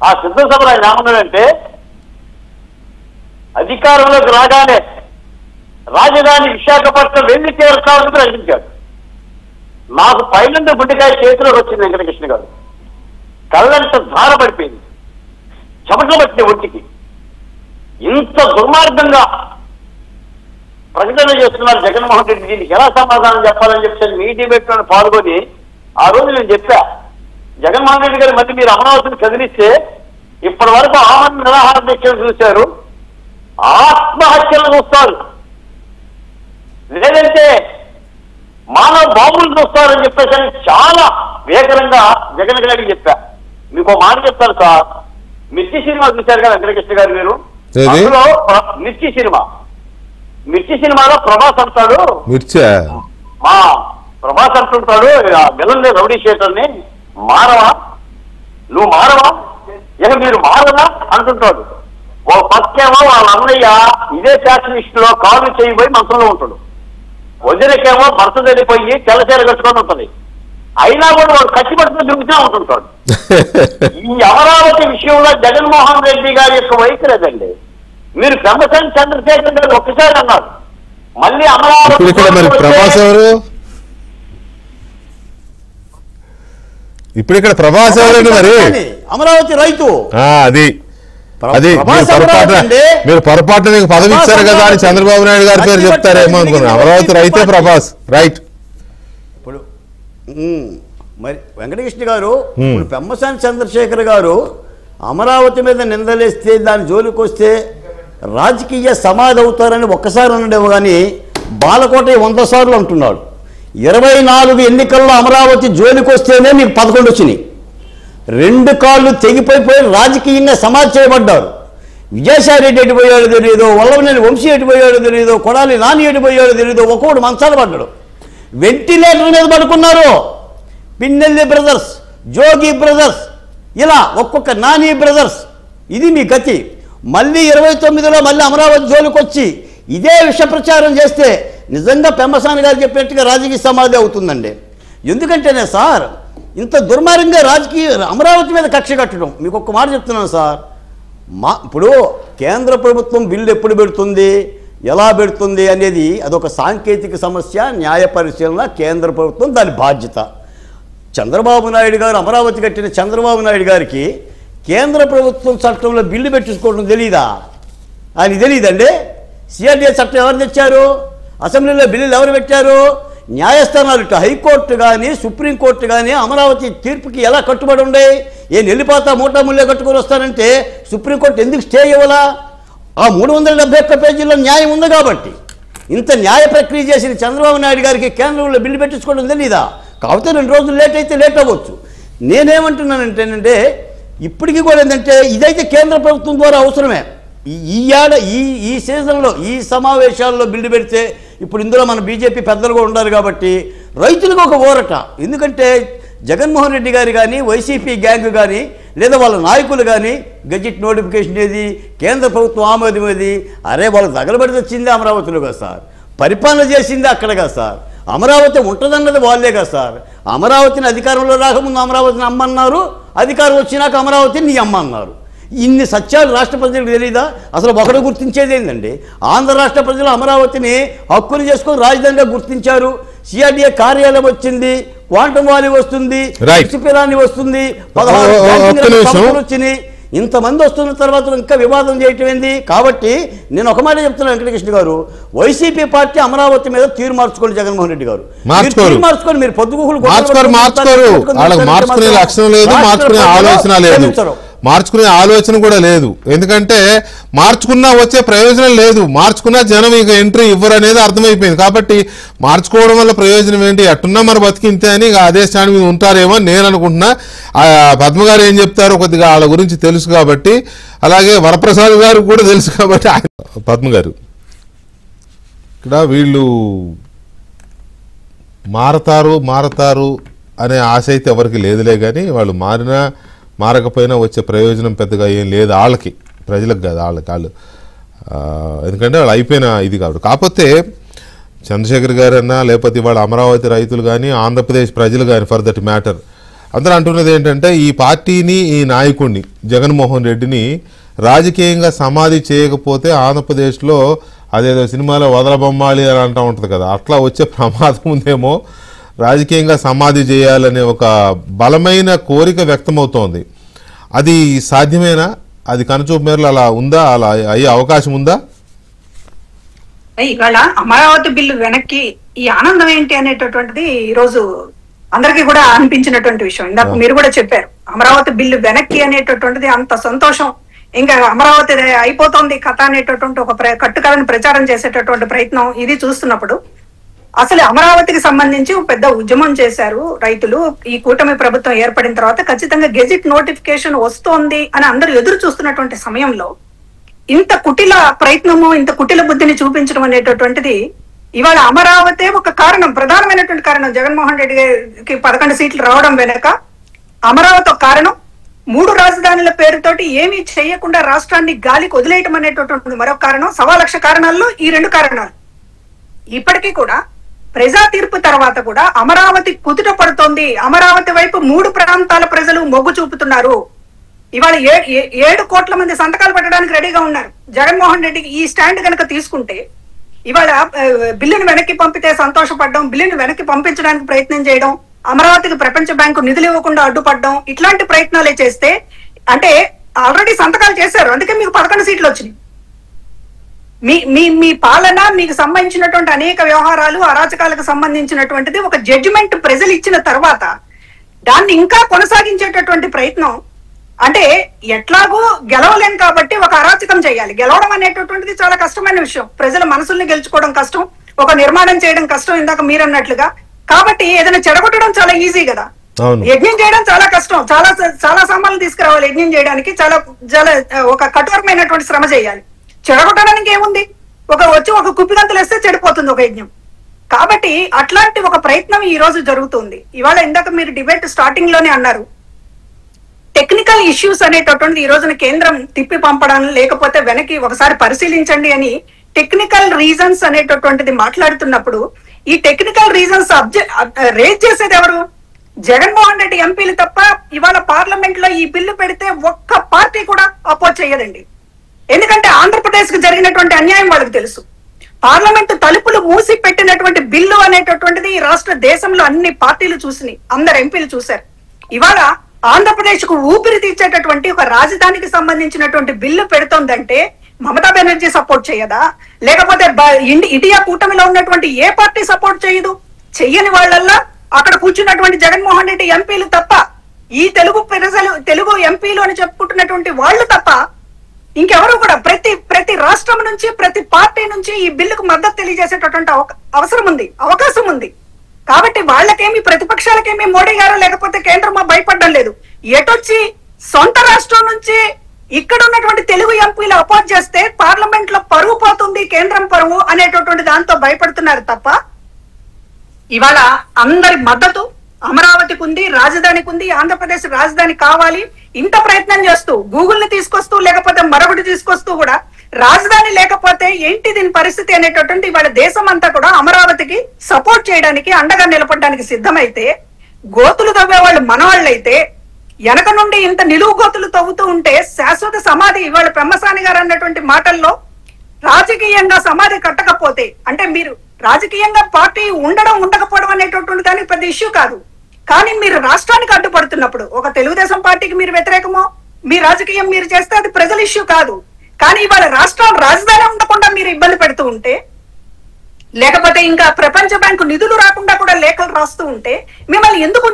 ఆ సిద్ధం సభలో ఆయన ఏమన్నాడంటే, అధికారంలోకి రాగానే రాజధాని విశాఖపట్నం వెళ్ళి తీరుస్తామని ప్రకటించాడు. నాకు పైన గుండెకాయ చేతిలోకి వచ్చింది వెంకటకృష్ణ గారు. కళ్ళంట ధార పడిపోయింది, చెమటలు పట్టిన ఒంటికి. ఇంత దుర్మార్గంగా ప్రకటన చేస్తున్నారు జగన్మోహన్ రెడ్డి, దీనికి ఎలా సమాధానం చెప్పాలని చెప్పి మీ డిబేట్లో పాల్గొని ఆ రోజు నేను చెప్పా, జగన్మోహన్ రెడ్డి గారు మళ్ళీ మీరు అమరావతిని కదిలిస్తే ఇప్పటి వరకు ఆమరణ నిరాహార దీక్షలు చూశారు, ఆత్మహత్యలు చూస్తారు, లేదంటే మానవ బాంబులు చూస్తారని చెప్పేసి చాలా వేగరంగా జగన్ గారికి చెప్పా. మీకు మాట చెప్తారు సార్, మిర్చి సినిమా చూశారు కదా వెంకటకృష్ణ గారు మీరు, అందులో మిర్చి సినిమాలో ప్రభాస్ అంటాడు, మా ప్రభాస్ అంటుంటాడు విలన్ రౌడీ షీటర్ని, మారవా నువ్వు మారవా, ఇక మీరు మారవా అంటుంటాడు. ఓ పక్కేమో వాళ్ళ అన్నయ్య ఇదే ఫ్యాషనిస్ట్ లో కాలు చేయబోయి మంత్రంలో ఉంటాడు, వదినకేమో భర్త వెళ్ళిపోయి తెల్లచీర కట్టుకొని ఉంటుంది, అయినా కూడా వాడు కట్టిపట్టుకుని దిగుతూ ఉంటుంటాడు. ఈ అమరావతి విషయంలో జగన్మోహన్ రెడ్డి గారి యొక్క వైఖరి అదండి. మీరు బ్రహ్మసేన చంద్రశేఖర్ గారు ఒక్కసారి అన్నారు, మళ్ళీ అమరావతి ఇప్పుడు ఇక్కడ ప్రభాస్ ఎవరండి మరి? అమరావతి రైతు అది మీరు పొరపాటు నీకు పదవి ఇచ్చారు కదా అని చంద్రబాబు నాయుడు గారి పేరు చెప్తారేమో అనుకున్నాను. అమరావతి రైతే ప్రభాస్ రైట్. ఇప్పుడు మరి వెంకటకృష్ణ గారు, ఇప్పుడు పెమ్మసాని చంద్రశేఖర్ గారు అమరావతి మీద నిందలేస్తే దాని జోలికి వస్తే రాజకీయ సమాధి అవుతారని ఒక్కసారి అనడేమో కానీ బాలకోట 100 సార్లు అంటున్నాడు. 24 ఎన్నికల్లో అమరావతి జోలికి వస్తేనే మీకు 11 వచ్చినాయి. 2 కాళ్ళు తెగిపోయిపోయి రాజకీయంగా సమాధి చేయబడ్డారు. విజయసాయి రెడ్డి ఎడిపోయాడో తెలియదు, వల్లభనేని వంశీ ఎడిపోయాడో తెలియదు, కొడాలి నాని ఎడిపోయాడో తెలియదు, ఒక్కొక్కడు మంచాలు పడ్డాడు, వెంటిలేటర్ మీద పడుకున్నారు. పిన్నెల్లి బ్రదర్స్, జోగి బ్రదర్స్, ఇలా ఒక్కొక్క నాని బ్రదర్స్. ఇది మీ గతి. మళ్ళీ 29లో మళ్ళీ అమరావతి జోలికి వచ్చి ఇదే విష ప్రచారం చేస్తే నిజంగా పెమ్మసాని గారు చెప్పినట్టుగా రాజకీయ సమాధి అవుతుందండి. ఎందుకంటేనే సార్ ఇంత దుర్మార్గంగా రాజకీయ అమరావతి మీద కక్ష కట్టడం. మీకు ఒక్క మాట చెప్తున్నాను సార్, ఇప్పుడు కేంద్ర ప్రభుత్వం బిల్లు ఎప్పుడు పెడుతుంది, ఎలా పెడుతుంది అనేది అదొక సాంకేతిక సమస్య, న్యాయ పరిశీలన, కేంద్ర ప్రభుత్వం దాని బాధ్యత. చంద్రబాబు నాయుడు గారు అమరావతి కట్టిన చంద్రబాబు నాయుడు గారికి కేంద్ర ప్రభుత్వం చట్టంలో బిల్లు పెట్టించుకోవడం తెలీదా? ఆయన తెలియదండి. సిఆర్డీఏ చట్టం ఎవరు తెచ్చారు? అసెంబ్లీలో బిల్లులు ఎవరు పెట్టారు? న్యాయస్థానాలు ఇటు హైకోర్టు కానీ సుప్రీంకోర్టు కానీ అమరావతి తీర్పుకి ఎలా కట్టుబడి ఉండే? వెళ్ళిపోతా మూటాముళ్ళే కట్టుకొని వస్తానంటే సుప్రీంకోర్టు ఎందుకు స్టే ఇవ్వాలా? ఆ 371 పేజీల్లో న్యాయం ఉంది కాబట్టి. ఇంత న్యాయ ప్రక్రియ చేసిన చంద్రబాబు నాయుడు గారికి కేంద్రంలో బిల్లు పెట్టించుకోవడం తెలీదా? కాకపోతే 2 రోజులు లేట్ అయితే లేట్ అవ్వచ్చు. నేనేమంటున్నానంటేనంటే ఇప్పటికీ కూడా ఏంటంటే ఇదైతే కేంద్ర ప్రభుత్వం ద్వారా అవసరమే. ఈ సీజన్లో ఈ సమావేశాల్లో బిల్లు పెడితే ఇప్పుడు ఇందులో మన బీజేపీ పెద్దలు కూడా ఉన్నారు కాబట్టి రైతులకు ఒక ఊరట. ఎందుకంటే జగన్మోహన్ రెడ్డి గారు కానీ వైసీపీ గ్యాంగ్ కానీ లేదా వాళ్ళ నాయకులు కానీ గెజిట్ నోటిఫికేషన్ ఏది, కేంద్ర ప్రభుత్వం ఆమోదం ఏది, అరే వాళ్ళకి తగలబడి వచ్చింది అమరావతిలో కదా సార్, పరిపాలన చేసింది అక్కడ కదా సార్, అమరావతి ఉంటుందన్నది వాళ్ళే కదా సార్. అమరావతిని అధికారంలో రాకముందు అమరావతిని అమ్మన్నారు, అధికారం వచ్చినాక అమరావతిని నీ అమ్మ అన్నారు. ఇన్ని సత్యాలు రాష్ట్ర ప్రజలకు తెలీదా? అసలు ఒకడు గుర్తించేది ఏంటండి, ఆంధ్ర రాష్ట్ర ప్రజలు అమరావతిని హక్కులు చేసుకొని రాజధానిగా గుర్తించారు. సిఆర్డీఏ కార్యాలయం వచ్చింది, క్వాంటమ్ వాలీ వస్తుంది, ఇసుపిరాని వస్తుంది, 16 వచ్చినాయి. ఇంతమంది వస్తున్న తర్వాత ఇంకా వివాదం చేయటం ఏంది? కాబట్టి నేను ఒక మాట చెప్తున్నాను వెంకటకృష్ణ గారు, వైసీపీ పార్టీ అమరావతి మీద తీరు మార్చుకోండి. జగన్మోహన్ రెడ్డి గారు మార్చుకోండి. మీరు పొద్దుగులు మార్చుకునే లక్షణం లేదు, మార్చుకునే ఆలోచన లేదు, మార్చుకునే ఆలోచన కూడా లేదు. ఎందుకంటే మార్చుకున్నా వచ్చే ప్రయోజనం లేదు, మార్చుకున్నా జనం ఇక ఎంట్రీ ఇవ్వరు అనేది అర్థమైపోయింది. కాబట్టి మార్చుకోవడం వల్ల ప్రయోజనం ఏంటి? అట్టున్నా మరి బతికింతే అని అదే స్టాండ్ మీద ఉంటారేమో నేను అనుకుంటున్నా. పద్మ గారు ఏం చెప్తారో కొద్దిగా వాళ్ళ గురించి తెలుసు కాబట్టి, అలాగే వరప్రసాద్ గారు కూడా తెలుసు కాబట్టి. పద్మ గారు ఇక్కడ వీళ్ళు మారతారు అనే ఆశ అయితే ఎవరికి లేదులే, కానీ వాళ్ళు మారకపోయినా వచ్చే ప్రయోజనం పెద్దగా ఏం లేదు వాళ్ళకి, ప్రజలకు కాదు. వాళ్ళు ఎందుకంటే వాళ్ళు అయిపోయిన ఇది కాబట్టి. కాకపోతే చంద్రశేఖర్ గారన్నా లేకపోతే ఇవాళ అమరావతి రైతులు కానీ ఆంధ్రప్రదేశ్ ప్రజలు కానీ ఫర్ దట్ మ్యాటర్ అందరూ అంటున్నది ఏంటంటే ఈ పార్టీని ఈ నాయకుడిని జగన్మోహన్ రెడ్డిని రాజకీయంగా సమాధి చేయకపోతే ఆంధ్రప్రదేశ్లో అదేదో సినిమాలో వదలబొమ్మాలి అని అంటూ ఉంటుంది కదా, అట్లా వచ్చే ప్రమాదం ఉందేమో. రాజకీయంగా సమాధి చేయాలనే ఒక బలమైన కోరిక వ్యక్తమవుతోంది. అది సాధ్యమేనా? అది కనుచూపు మేరలు అలా ఉందా? అలా అయ్యే అవకాశం ఉందా? ఇవాళ అమరావతి బిల్లు వెనక్కి ఈ ఆనందం ఏంటి అనేటటువంటిది ఈరోజు అందరికీ కూడా అనిపించినటువంటి విషయం. ఇందాక మీరు కూడా చెప్పారు, అమరావతి బిల్లు వెనక్కి అనేటటువంటిది అంత సంతోషం, ఇంకా అమరావతి అయిపోతుంది కథ అనేటటువంటి ఒక కట్టుకథను ప్రచారం చేసేటటువంటి ప్రయత్నం ఇది చూస్తున్నప్పుడు అసలు అమరావతికి సంబంధించి పెద్ద ఉద్యమం చేశారు రైతులు. ఈ కూటమి ప్రభుత్వం ఏర్పడిన తర్వాత ఖచ్చితంగా గెజిట్ నోటిఫికేషన్ వస్తోంది అని అందరూ ఎదురు చూస్తున్నటువంటి సమయంలో ఇంత కుటిల ప్రయత్నము, ఇంత కుటిల బుద్ధిని చూపించడం అనేటటువంటిది ఇవాళ అమరావతి ఒక కారణం, ప్రధానమైనటువంటి కారణం. జగన్మోహన్ రెడ్డికి 11 సీట్లు రావడం వెనక అమరావతి ఒక కారణం. 3 రాజధానుల పేరుతోటి ఏమీ చేయకుండా రాష్ట్రాన్ని గాలికి వదిలేయటం అనేటటువంటి మరొక కారణం. 1,00,000 కారణాల్లో ఈ 2 కారణాలు. ఇప్పటికీ కూడా ప్రజా తీర్పు తర్వాత కూడా అమరావతి కుదుట పడుతోంది. అమరావతి వైపు 3 ప్రాంతాల ప్రజలు మొగ్గు చూపుతున్నారు. ఇవాళ 7 కోట్ల మంది సంతకాలు పెట్టడానికి రెడీగా ఉన్నారు. జగన్మోహన్ రెడ్డికి ఈ స్టాండ్ కనుక తీసుకుంటే ఇవాళ బిల్లును వెనక్కి పంపితే సంతోషపడడం, బిల్లును వెనక్కి పంపించడానికి ప్రయత్నం చేయడం, అమరావతికి ప్రపంచ బ్యాంకు నిధులు ఇవ్వకుండా అడ్డుపడడం, ఇట్లాంటి ప్రయత్నాలే చేస్తే అంటే ఆల్రెడీ సంతకాలు చేశారు, అందుకే మీకు 11 సీట్లు వచ్చినాయి. మీ పాలన, మీకు సంబంధించినటువంటి అనేక వ్యవహారాలు, అరాచకాలకు సంబంధించినటువంటిది ఒక జడ్జిమెంట్ ప్రజలు ఇచ్చిన తర్వాత దాన్ని ఇంకా కొనసాగించేటటువంటి ప్రయత్నం. అంటే ఎట్లాగో గెలవలేం కాబట్టి ఒక అరాచకం చేయాలి. గెలవడం అనేటటువంటిది చాలా కష్టమైన విషయం. ప్రజల మనసుల్ని గెలుచుకోవడం కష్టం, ఒక నిర్మాణం చేయడం కష్టం, ఇందాక మీరు అన్నట్లుగా. కాబట్టి ఏదైనా చెడగొట్టడం చాలా ఈజీ కదా, యజ్ఞం చేయడం చాలా కష్టం. చాలా సామాన్లు తీసుకురావాలి యజ్ఞం చేయడానికి, చాలా ఒక కఠోరమైనటువంటి శ్రమ చేయాలి. చెడగొట్టడానికి ఏముంది, ఒక కుప్పిగంతులు వేస్తే చెడిపోతుంది ఒక యజ్ఞం. కాబట్టి అట్లాంటి ఒక ప్రయత్నం ఈ రోజు జరుగుతుంది. ఇవాళ ఇందాక మీరు డిబేట్ స్టార్టింగ్ లోనే అన్నారు, టెక్నికల్ ఇష్యూస్ అనేటటువంటిది ఈ రోజున కేంద్రం తిప్పి పంపడం, లేకపోతే వెనక్కి ఒకసారి పరిశీలించండి అని టెక్నికల్ రీజన్స్ అనేటటువంటిది మాట్లాడుతున్నప్పుడు ఈ టెక్నికల్ రీజన్స్ రేజ్ చేసేది ఎవరు? జగన్మోహన్ రెడ్డి ఎంపీలు తప్ప. ఇవాళ పార్లమెంట్ లో ఈ బిల్లు పెడితే ఒక్క పార్టీ కూడా అపోజ్ చేయదండి. ఎందుకంటే ఆంధ్రప్రదేశ్ కు జరిగినటువంటి అన్యాయం వాళ్ళకి తెలుసు. పార్లమెంటు తలుపులు మూసి పెట్టినటువంటి బిల్లు అనేటటువంటిది ఈ రాష్ట్ర దేశంలో అన్ని పార్టీలు చూసినాయి, అందరు ఎంపీలు చూశారు. ఇవాళ ఆంధ్రప్రదేశ్ కు ఊపిరి తీర్చేటటువంటి ఒక రాజధానికి సంబంధించినటువంటి బిల్లు పెడుతోందంటే మమతా బెనర్జీ సపోర్ట్ చేయదా? లేకపోతే ఇండియా కూటమిలో ఉన్నటువంటి ఏ పార్టీ సపోర్ట్ చేయదు? చెయ్యని వాళ్ళల్లా అక్కడ కూర్చున్నటువంటి జగన్మోహన్ రెడ్డి ఎంపీలు తప్ప, ఈ తెలుగు ఎంపీలు అని చెప్పుకుంటున్నటువంటి వాళ్ళు తప్ప ఇంకెవరు కూడా ప్రతి రాష్ట్రం నుంచి, ప్రతి పార్టీ నుంచి ఈ బిల్లుకు మద్దతు తెలియజేసేటటువంటి అవకాశం ఉంది. కాబట్టి వాళ్ళకేమి, ప్రతిపక్షాలకేమి మోడీ గారు లేకపోతే కేంద్రమా భయపడడం లేదు. ఎటొచ్చి సొంత రాష్ట్రం నుంచి ఇక్కడ ఉన్నటువంటి తెలుగు ఎంపీలు అపోజ్ చేస్తే పార్లమెంట్ లో పరువు పోతుంది, కేంద్రం పరువు అనేటటువంటి దాంతో భయపడుతున్నారు తప్ప ఇవాళ అందరి మద్దతు అమరావతికి ఉంది, రాజధానికి ఉంది. ఆంధ్రప్రదేశ్ రాజధాని కావాలి ఇంత ప్రయత్నం చేస్తూ, గూగుల్ ని తీసుకొస్తూ లేకపోతే మరొకటి తీసుకొస్తూ కూడా రాజధాని లేకపోతే ఏంటి దీని పరిస్థితి అనేటటువంటి ఇవాళ దేశం అంతా కూడా అమరావతికి సపోర్ట్ చేయడానికి, అండగా నిలబడడానికి సిద్ధమైతే, గోతులు తవ్వేవాళ్ళు మనవాళ్ళైతే వెనక నుండి ఇంత నిలువు గోతులు తవ్వుతూ ఉంటే శాశ్వత సమాధి, ఇవాళ బ్రహ్మసాని గారు అన్నటువంటి మాటల్లో రాజకీయంగా సమాధి కట్టకపోతే, అంటే మీరు రాజకీయంగా పార్టీ ఉండకపోవడం అనేటటువంటి దానికి పెద్ద ఇష్యూ కాదు. కానీ మీరు రాష్ట్రానికి అడ్డుపడుతున్నప్పుడు, ఒక తెలుగుదేశం పార్టీకి మీరు వ్యతిరేకమో, మీ రాజకీయం మీరు చేస్తే అది ప్రజల ఇష్యూ కాదు. కానీ ఇవాళ రాష్ట్రం రాజధాని ఉండకుండా మీరు ఇబ్బంది పెడుతూ ఉంటే, లేకపోతే ఇంకా ప్రపంచ బ్యాంకు నిధులు రాకుండా కూడా లేఖలు రాస్తూ ఉంటే మిమ్మల్ని ఎందుకు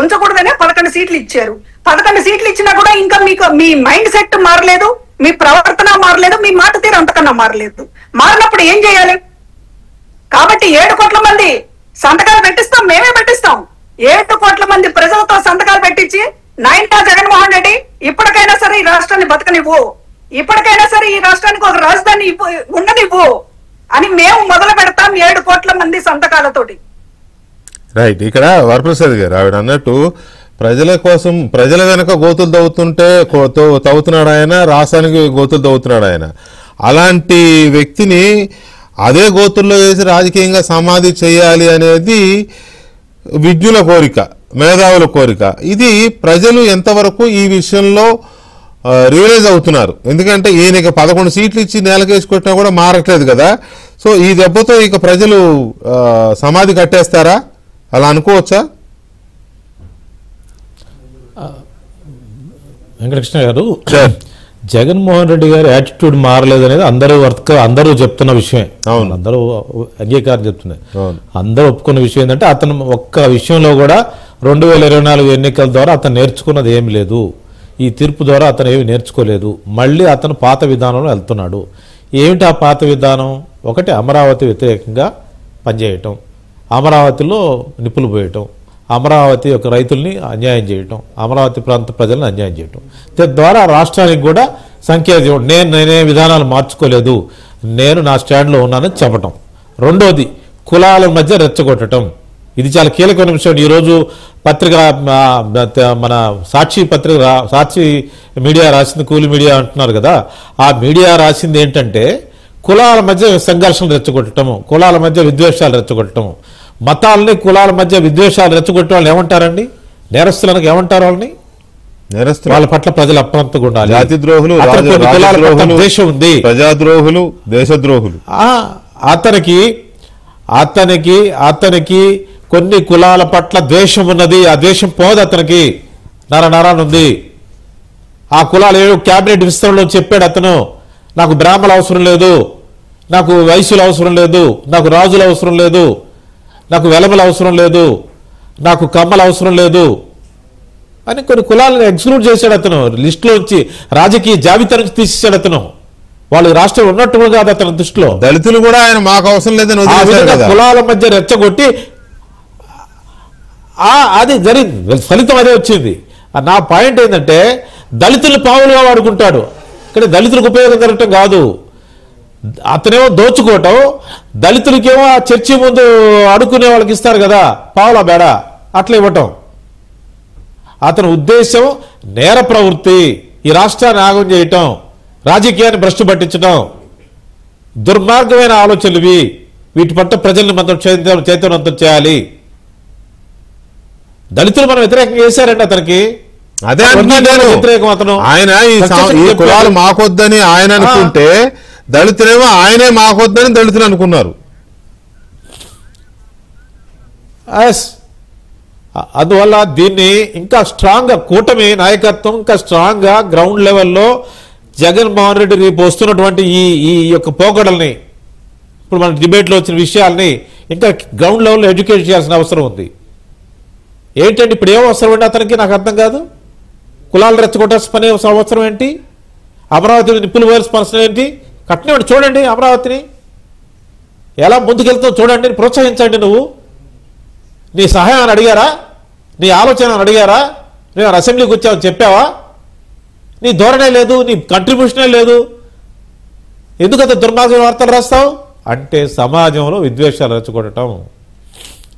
ఉంచకూడదనే 11 సీట్లు ఇచ్చారు. 11 సీట్లు ఇచ్చినా కూడా ఇంకా మీకు మీ మైండ్ సెట్ మారలేదు, మీ ప్రవర్తన మారలేదు, మీ మాట తీరు అంతకన్నా మారలేదు. మారినప్పుడు ఏం చేయాలి? కాబట్టి 7 కోట్ల మంది సంతకాలు పెట్టిస్తాం, మేమే పెట్టిస్తాం. 7 కోట్ల మంది ప్రజలతో సంతకాలు పెట్టించి నాయనా జగన్మోహన్ రెడ్డి ఇప్పటికైనా సరే ఈ రాష్ట్రాన్ని బతకనివ్వు, ఇప్పటికైనా సరే ఈ రాష్ట్రానికి ఒక రాజధాని ఉండనివ్వు అని మేము మొదలు పెడతాం 7 కోట్ల మంది సంతకాలతోటి. రైట్. ఇక్కడ వరప్రసాద్ గారు ఆవిడ అన్నట్టు ప్రజల కోసం, ప్రజల వెనక గోతులు తవ్వుతుంటే తవ్వుతున్నాడు ఆయన, రాష్ట్రానికి గోతులు తవ్వుతున్నాడు ఆయన. అలాంటి వ్యక్తిని అదే గోతుల్లో వేసి రాజకీయంగా సమాధి చేయాలి అనేది విజ్ఞుల కోరిక, మేధావుల కోరిక. ఇది ప్రజలు ఎంతవరకు ఈ విషయంలో రియలైజ్ అవుతున్నారు? ఎందుకంటే ఈయనకి 11 సీట్లు ఇచ్చి నేలకేసి కొట్టినా కూడా మారట్లేదు కదా. సో ఈ దెబ్బతో ఇక ప్రజలు సమాధి కట్టేస్తారా, అలా అనుకోవచ్చా? వెంకటకృష్ణ గారు, జగన్మోహన్ రెడ్డి గారి యాటిట్యూడ్ మారలేదు అనేది అందరూ చెప్తున్న విషయమే. అవును, అందరూ అంగీకారం చెప్తున్నారు. అందరూ ఒప్పుకున్న విషయం ఏంటంటే అతను ఒక్క విషయంలో కూడా 2024 ఎన్నికల ద్వారా అతను నేర్చుకున్నది ఏమి లేదు. ఈ తీర్పు ద్వారా అతను ఏమి నేర్చుకోలేదు. మళ్ళీ అతను పాత విధానంలో వెళ్తున్నాడు. ఏమిటి ఆ పాత విధానం? ఒకటి, అమరావతి వ్యతిరేకంగా పనిచేయటం, అమరావతిలో నిప్పులు పోయటం, అమరావతి యొక్క రైతుల్ని అన్యాయం చేయటం, అమరావతి ప్రాంత ప్రజలను అన్యాయం చేయటం. తద్వారా రాష్ట్రానికి కూడా సంకేతం నేనే విధానాలు మార్చుకోలేదు, నేను నా స్టాండ్లో ఉన్నానని చెప్పటం. రెండోది, కులాల మధ్య రెచ్చగొట్టడం. ఇది చాలా కీలకమైన విషయం. ఈరోజు పత్రిక, మన సాక్షి పత్రిక, సాక్షి మీడియా రాసింది, కూలి మీడియా అంటున్నారు కదా, ఆ మీడియా రాసింది ఏంటంటే కులాల మధ్య సంఘర్షణలు రెచ్చగొట్టడం, కులాల మధ్య విద్వేషాలు రెచ్చగొట్టడం. మతాలని, కులాల మధ్య విద్వేషాలు రెచ్చగొట్టే వాళ్ళు ఏమంటారండి? నేరస్తులకు ఏమంటారు? వాళ్ళని నేరస్తులు, వాళ్ళ పట్ల ప్రజలు అప్రమత్తంగా ఉండాలి. జాతి ద్రోహులు, దేశం ఉంది, ప్రజాద్రోహులు, దేశద్రోహులు. అతనికి కొన్ని కులాల పట్ల ద్వేషం ఉన్నది. ఆ ద్వేషం పోదు, అతనికి నరానుంది. ఆ కులాలు ఏవో క్యాబినెట్ విస్తరణలో చెప్పాడు అతను, నాకు బ్రాహ్మణులు అవసరం లేదు, నాకు వైశ్యులు అవసరం లేదు, నాకు రాజులు అవసరం లేదు, నాకు వెలమలు అవసరం లేదు, నాకు కమ్మలు అవసరం లేదు అని కొన్ని కులాలను ఎక్స్క్లూడ్ చేశాడు అతను. లిస్టులో నుంచి, రాజకీయ జాబితా నుంచి తీసేశాడు అతను. వాళ్ళు రాష్ట్రం ఉన్నట్టు కాదు అతని దృష్టిలో. దళితులు కూడా ఆయన మాకు అవసరం లేదని కులాల మధ్య రెచ్చగొట్టి అది జరిగింది, ఫలితం అదే వచ్చింది. నా పాయింట్ ఏంటంటే దళితులు పావులుగా వాడుకుంటాడు. ఇక్కడ దళితులకు ఉపయోగం జరగటం కాదు, అతనేమో దోచుకోవటం. దళితులకేమో ఆ చర్చి ముందు అడుక్కునే వాళ్ళకి ఇస్తారు కదా పావుల బేడ, అట్లా ఇవ్వటం. అతని ఉద్దేశం నేర ప్రవృత్తి, ఈ రాష్ట్రాన్ని ఆగం చేయటం, రాజకీయాన్ని భ్రష్టు పట్టించడం, దుర్మార్గమైన ఆలోచనలు ఇవి. వీటి పట్ల ప్రజల్ని మనం చైతన్యవంతం చేయాలి. దళితులు మనం వ్యతిరేకంగా చేశారండి అతనికి. అదే వ్యతిరేకం అతను. ఆయన ఈ కులాలు మాకొద్దని ఆయన అనుకుంటే, దళితులేమో ఆయనే మాకొద్దని దళితులు అనుకున్నారు. అందువల్ల దీన్ని ఇంకా స్ట్రాంగ్ గా కూటమి నాయకత్వం ఇంకా స్ట్రాంగ్ గా గ్రౌండ్ లెవెల్లో జగన్మోహన్ రెడ్డి రేపు వస్తున్నటువంటి ఈ యొక్క పోకడల్ని, ఇప్పుడు మన డిబేట్లో వచ్చిన విషయాల్ని ఇంకా గ్రౌండ్ లెవెల్లో ఎడ్యుకేట్ చేయాల్సిన అవసరం ఉంది. ఏంటంటే ఇప్పుడు ఏం అవసరం అండి అతనికి? నాకు అర్థం కాదు. కులాలు రెచ్చగొట్టాల్సిన పని అవసరం ఏంటి? అమరావతిని నిప్పులు పోయాల్సిన పర్సన్ ఏంటి? కట్టినవాడు చూడండి, అమరావతిని ఎలా ముందుకెళ్తావు చూడండి, ప్రోత్సహించండి. నువ్వు నీ సహాయాన్ని అడిగారా? నీ ఆలోచన అడిగారా? నేను అసెంబ్లీకి వచ్చావు చెప్పావా? నీ ధోరణే లేదు, నీ కంట్రిబ్యూషనే లేదు. ఎందుకంత దుర్మార్గ వార్తలు రాస్తావు? అంటే సమాజంలో విద్వేషాలు రెచ్చగొట్టడం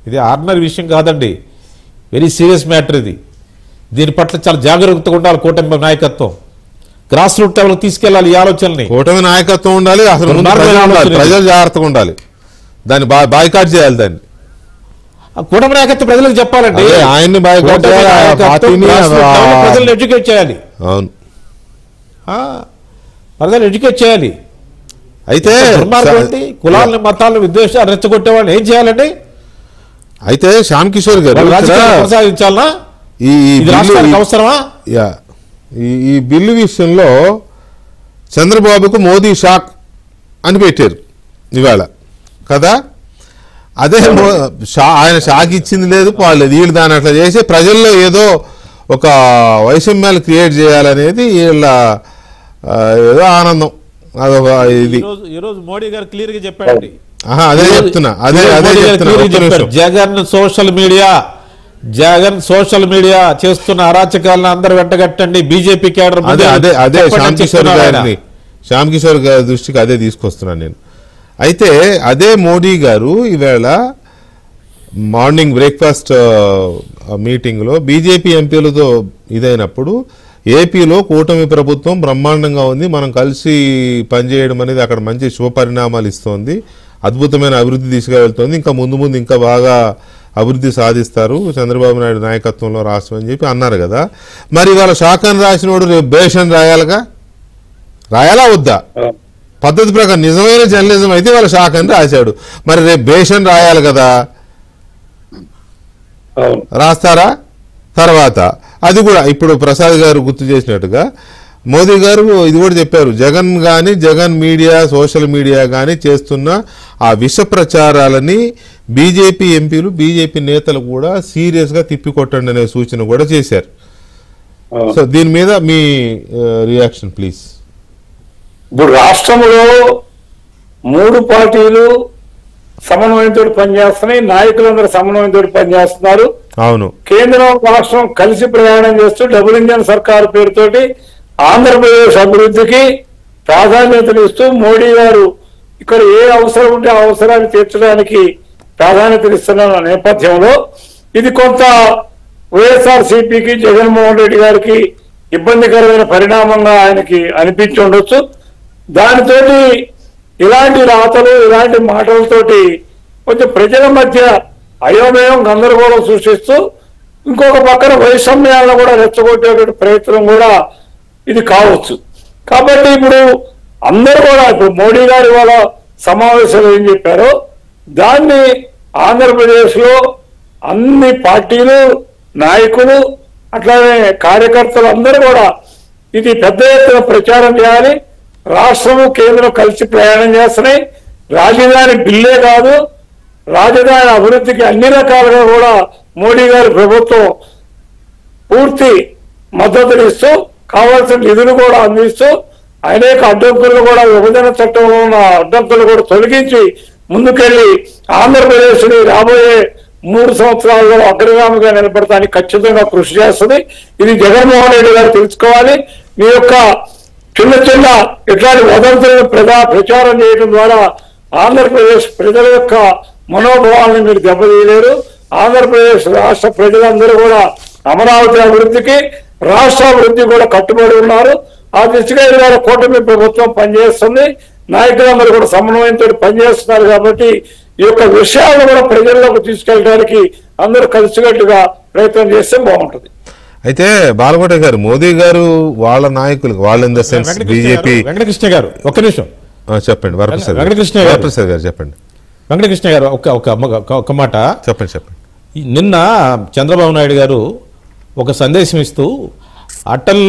ఇది ఆర్డినరీ విషయం కాదండి, వెరీ సీరియస్ మ్యాటర్ ఇది. దీని పట్ల చాలా జాగ్రత్తగా ఉండాలి కూటమి నాయకత్వం. గ్రాస్ రూట్ లెవెల్కి తీసుకెళ్లాలి ఈ ఆలోచనని. కూటమి నాయకత్వం ఉండాలి, అసలు ప్రజలు జాగ్రత్తగా ఉండాలి, దాన్ని బాయ్కాట్ చేయాలి. దాన్ని కూటమి నాయకత్వం ప్రజలకు చెప్పాలండి, ఆయన్ని బాయ్కాట్ ప్రజలను ఎడ్యుకేట్ చేయాలి. అవును, ప్రజలు ఎడ్యుకేట్ చేయాలి. అయితే కులాలను మతాలను విద్వేషాలు రెచ్చగొట్టే వాళ్ళు ఏం చేయాలండి? అయితే శ్యామ్ కిషోర్ గారు కొనసాగించాలనా? అవసరమా? ఈ బిల్లు విషయంలో చంద్రబాబుకు మోదీ షాక్ అని పెట్టారు ఇవాళ కదా. అదే ఆయన షాక్ ఇచ్చింది లేదు, పోలేదు. వీళ్ళు దాన్ని అట్లా చేసి ప్రజల్లో ఏదో ఒక వైషమ్యాలు క్రియేట్ చేయాలనేది వీళ్ళ ఏదో ఆనందం. అదొక ఇది ఈరోజు మోడీ గారు క్లియర్ గా చెప్పారండి. అదే చెప్తున్నా, అదే జగన్ సోషల్ మీడియా చేస్తున్న అరాచకాలను అందరూ వెంటగట్టండి. బీజేపీ కేడర్ అదే శ్యామ్ కిషోర్ గారి దృష్టికి అదే తీసుకొస్తున్నాను నేను. అయితే అదే మోడీ గారు ఈవేళ మార్నింగ్ బ్రేక్ఫాస్ట్ మీటింగ్లో బీజేపీ ఎంపీలతో ఇదైనప్పుడు ఏపీలో కూటమి ప్రభుత్వం బ్రహ్మాండంగా ఉంది, మనం కలిసి పనిచేయడం అనేది అక్కడ మంచి శుభపరిణామాలు ఇస్తోంది, అద్భుతమైన అభివృద్ధి తీసుకువెళ్తోంది, ఇంకా ముందు ముందు ఇంకా బాగా అభివృద్ధి సాధిస్తారు చంద్రబాబు నాయుడు నాయకత్వంలో రాష్ట్రం అని చెప్పి అన్నారు కదా. మరి వాళ్ళ శాఖను రాసినోడు రేపు బేషన్ రాయాలా వద్దా? పద్ధతి ప్రకారం నిజమైన జర్నలిజం అయితే వాళ్ళ శాఖని రాశాడు, మరి రేపు బేషన్ రాయాలి కదా, రాస్తారా? తర్వాత అది కూడా ఇప్పుడు ప్రసాద్ గారు గుర్తు చేసినట్టుగా మోదీ గారు ఇది కూడా చెప్పారు, జగన్ మీడియా సోషల్ మీడియా కానీ చేస్తున్న ఆ విష ప్రచారాలని బీజేపీ ఎంపీలు బీజేపీ నేతలు కూడా సీరియస్గా తిప్పికొట్టండి అనే సూచన కూడా చేశారు. సో దీని మీద మీ రియాక్షన్ ప్లీజ్. ఇప్పుడు రాష్ట్రంలో 3 పార్టీలు సమన్వయంతో పనిచేస్తున్నాయి, నాయకులందరూ సమన్వయంతో పనిచేస్తున్నారు. అవును, కేంద్రం రాష్ట్రం కలిసి ప్రయాణం చేస్తూ డబుల్ ఇంజన్ సర్కారు పేరుతోటి ఆంధ్రప్రదేశ్ అభివృద్ధికి ప్రాధాన్యతలు ఇస్తూ మోడీ గారు ఇక్కడ ఏ అవసరం ఉంటే ఆ అవసరాన్ని తీర్చడానికి ప్రాధాన్యతలు ఇస్తున్న నేపథ్యంలో ఇది కొంత వైఎస్ఆర్సీపీకి జగన్మోహన్ రెడ్డి గారికి ఇబ్బందికరమైన పరిణామంగా ఆయనకి అనిపించి ఉండొచ్చు. దానితోటి ఇలాంటి రాతలు ఇలాంటి మాటలతోటి కొంచెం ప్రజల మధ్య అయోమయం గందరగోళం సృష్టిస్తూ ఇంకొక పక్కన వైషమ్యాలను కూడా రెచ్చగొట్టేటువంటి ప్రయత్నం కూడా ఇది కావచ్చు. కాబట్టి ఇప్పుడు అందరూ కూడా ఇప్పుడు మోడీ గారు వాళ్ళ సమావేశంలో ఏం చెప్పారో దాన్ని ఆంధ్రప్రదేశ్ లో అన్ని పార్టీలు నాయకులు అట్లానే కార్యకర్తలు అందరూ కూడా ఇది పెద్ద ఎత్తున ప్రచారం చేయాలి. రాష్ట్రము కేంద్రం కలిసి ప్రయాణం చేస్తున్నాయి. రాజధాని బిల్లే కాదు, రాజధాని అభివృద్ధికి అన్ని రకాలుగా కూడా మోడీ గారి ప్రభుత్వం పూర్తి మద్దతునిస్తూ కావాల్సిన నిధులు కూడా అందిస్తూ అనేక అడ్డంకులు కూడా విభజన చట్టంలో ఉన్న అడ్డంకులు కూడా తొలగించి ముందుకెళ్లి ఆంధ్రప్రదేశ్ ని రాబోయే 3 సంవత్సరాల్లో అగ్రగామిగా నిలబడటానికి ఖచ్చితంగా కృషి చేస్తుంది. ఇది జగన్మోహన్ రెడ్డి గారు తెలుసుకోవాలి. మీ యొక్క చిన్న ఇట్లాంటి వదంతులను ప్రచారం చేయడం ద్వారా ఆంధ్రప్రదేశ్ ప్రజల యొక్క మనోభావాలను మీరు దెబ్బతీయలేరు. ఆంధ్రప్రదేశ్ రాష్ట్ర ప్రజలందరూ కూడా అమరావతి అభివృద్ధికి రాష్ట్ర అభివృద్ధి కూడా కట్టుబడి ఉన్నారు. ఆ దిశగా ఇవాళ కూటమి ప్రభుత్వం పనిచేస్తుంది, నాయకులందరూ కూడా సమన్వయంతో పనిచేస్తున్నారు. కాబట్టి ఈ యొక్క విషయాలను కూడా ప్రజల్లోకి తీసుకెళ్ళడానికి అందరూ కలిసికట్టుగా ప్రయత్నం చేస్తే బాగుంటుంది. అయితే బాలకోట గారు మోదీ గారు వాళ్ళ నాయకులు వాళ్ళ in the sense BJP Venkatakrishna గారు ఒక్క నిమిషం చెప్పండి. వరప్రసాద్ గారు చెప్పండి. వెంకటకృష్ణ గారు ఒక మాట చెప్పండి. నిన్న చంద్రబాబు నాయుడు గారు ఒక సందేశం ఇస్తూ అటల్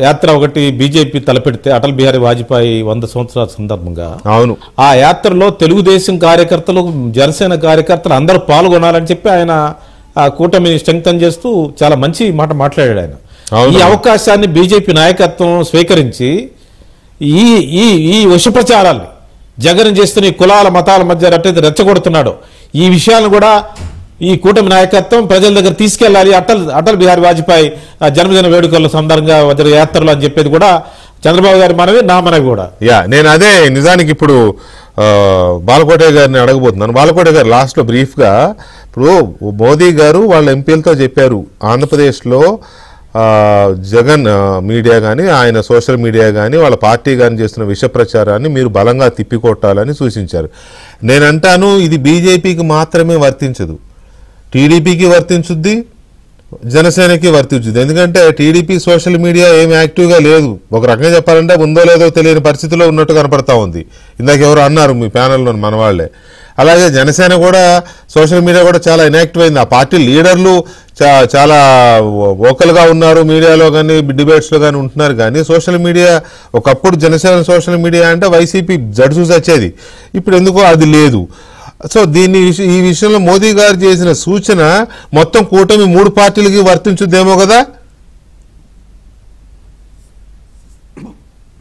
యాత్ర ఒకటి బీజేపీ తలపెడితే అటల్ బిహారీ వాజ్పేయి 100 సంవత్సరాల సందర్భంగా అవును ఆ యాత్రలో తెలుగుదేశం కార్యకర్తలు జనసేన కార్యకర్తలు అందరూ పాల్గొనాలని చెప్పి ఆయన ఆ కూటమిని స్ట్రెంగ్తన్ చేస్తూ చాలా మంచి మాట మాట్లాడాడు ఆయన. ఈ అవకాశాన్ని బీజేపీ నాయకత్వం స్వీకరించి ఈ ఈ ఈ విష ప్రచారాన్ని జగన్ చేస్తున్న ఈ కులాల మతాల మధ్య రెచ్చగొడుతున్నాడు. ఈ విషయాలను కూడా ఈ కూటమి నాయకత్వం ప్రజల దగ్గర తీసుకెళ్లాలి. అటల్ బిహారీ వాజ్పేయి జన్మదిన వేడుకల సందర్భంగా యాత్రలు అని చెప్పేది కూడా చంద్రబాబు గారి మనవి, నా మనవి కూడా. నేను అదే నిజానికి ఇప్పుడు బాలకోట గారిని అడగబోతున్నాను. బాలకోట గారు లాస్ట్ లో బ్రీఫ్ గా ఇప్పుడు మోదీ గారు వాళ్ళ ఎంపీలతో చెప్పారు, ఆంధ్రప్రదేశ్లో జగన్ మీడియా కానీ ఆయన సోషల్ మీడియా కానీ వాళ్ళ పార్టీ కానీ చేస్తున్న విష ప్రచారాన్ని మీరు బలంగా తిప్పికొట్టాలని సూచించారు. నేనంటాను ఇది బీజేపీకి మాత్రమే వర్తించదు, టీడీపీకి వర్తించుద్ది, జనసేనకి వర్తించుద్ది. ఎందుకంటే టీడీపీ సోషల్ మీడియా ఏం యాక్టివ్గా లేదు, ఒక రకంగా చెప్పాలంటే ఉందో లేదో తెలియని పరిస్థితిలో ఉన్నట్టు కనపడతా ఉంది. ఇందాక ఎవరు అన్నారు మీ ప్యానల్లో మన వాళ్ళే. అలాగే జనసేన కూడా సోషల్ మీడియా కూడా చాలా ఇన్యాక్టివ్ అయింది. ఆ పార్టీ లీడర్లు చాలా వోకల్గా ఉన్నారు, మీడియాలో కానీ డిబేట్స్లో కానీ ఉంటున్నారు. కానీ సోషల్ మీడియా ఒకప్పుడు జనసేన సోషల్ మీడియా అంటే వైసీపీ జడ్సు వచ్చేది, ఇప్పుడు ఎందుకో అది లేదు. సో ఈ విషయంలో మోదీ గారు చేసిన సూచన మొత్తం కూటమి 3 పార్టీలకి వర్తించుద్దేమో కదా.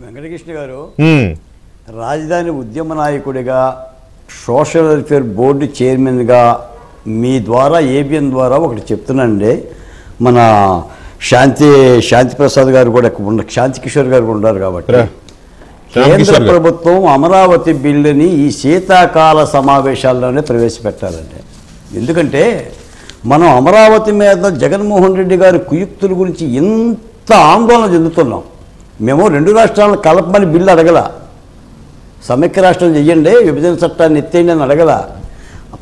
వెంకటకృష్ణ గారు రాజధాని ఉద్యమ నాయకుడిగా, సోషల్ వెల్ఫేర్ బోర్డు చైర్మన్గా మీ ద్వారా ఏబిఎన్ ద్వారా ఒకటి చెప్తున్నానండి. మన శాంతి ప్రసాద్ గారు కూడా శాంతి కిషోర్ గారు కూడా ఉన్నారు. కాబట్టి కేంద్ర ప్రభుత్వం అమరావతి బిల్లుని ఈ శీతాకాల సమావేశాల్లోనే ప్రవేశపెట్టాలండి. ఎందుకంటే మనం అమరావతి మీద జగన్మోహన్ రెడ్డి గారి కుయుక్తుల గురించి ఎంత ఆందోళన చెందుతున్నాం. మేము 2 రాష్ట్రాలను కలపమని బిల్లు అడగల, సమైక్య రాష్ట్రం చెయ్యండి, విభజన చట్టాన్ని ఎత్తేయండి అని అడగల.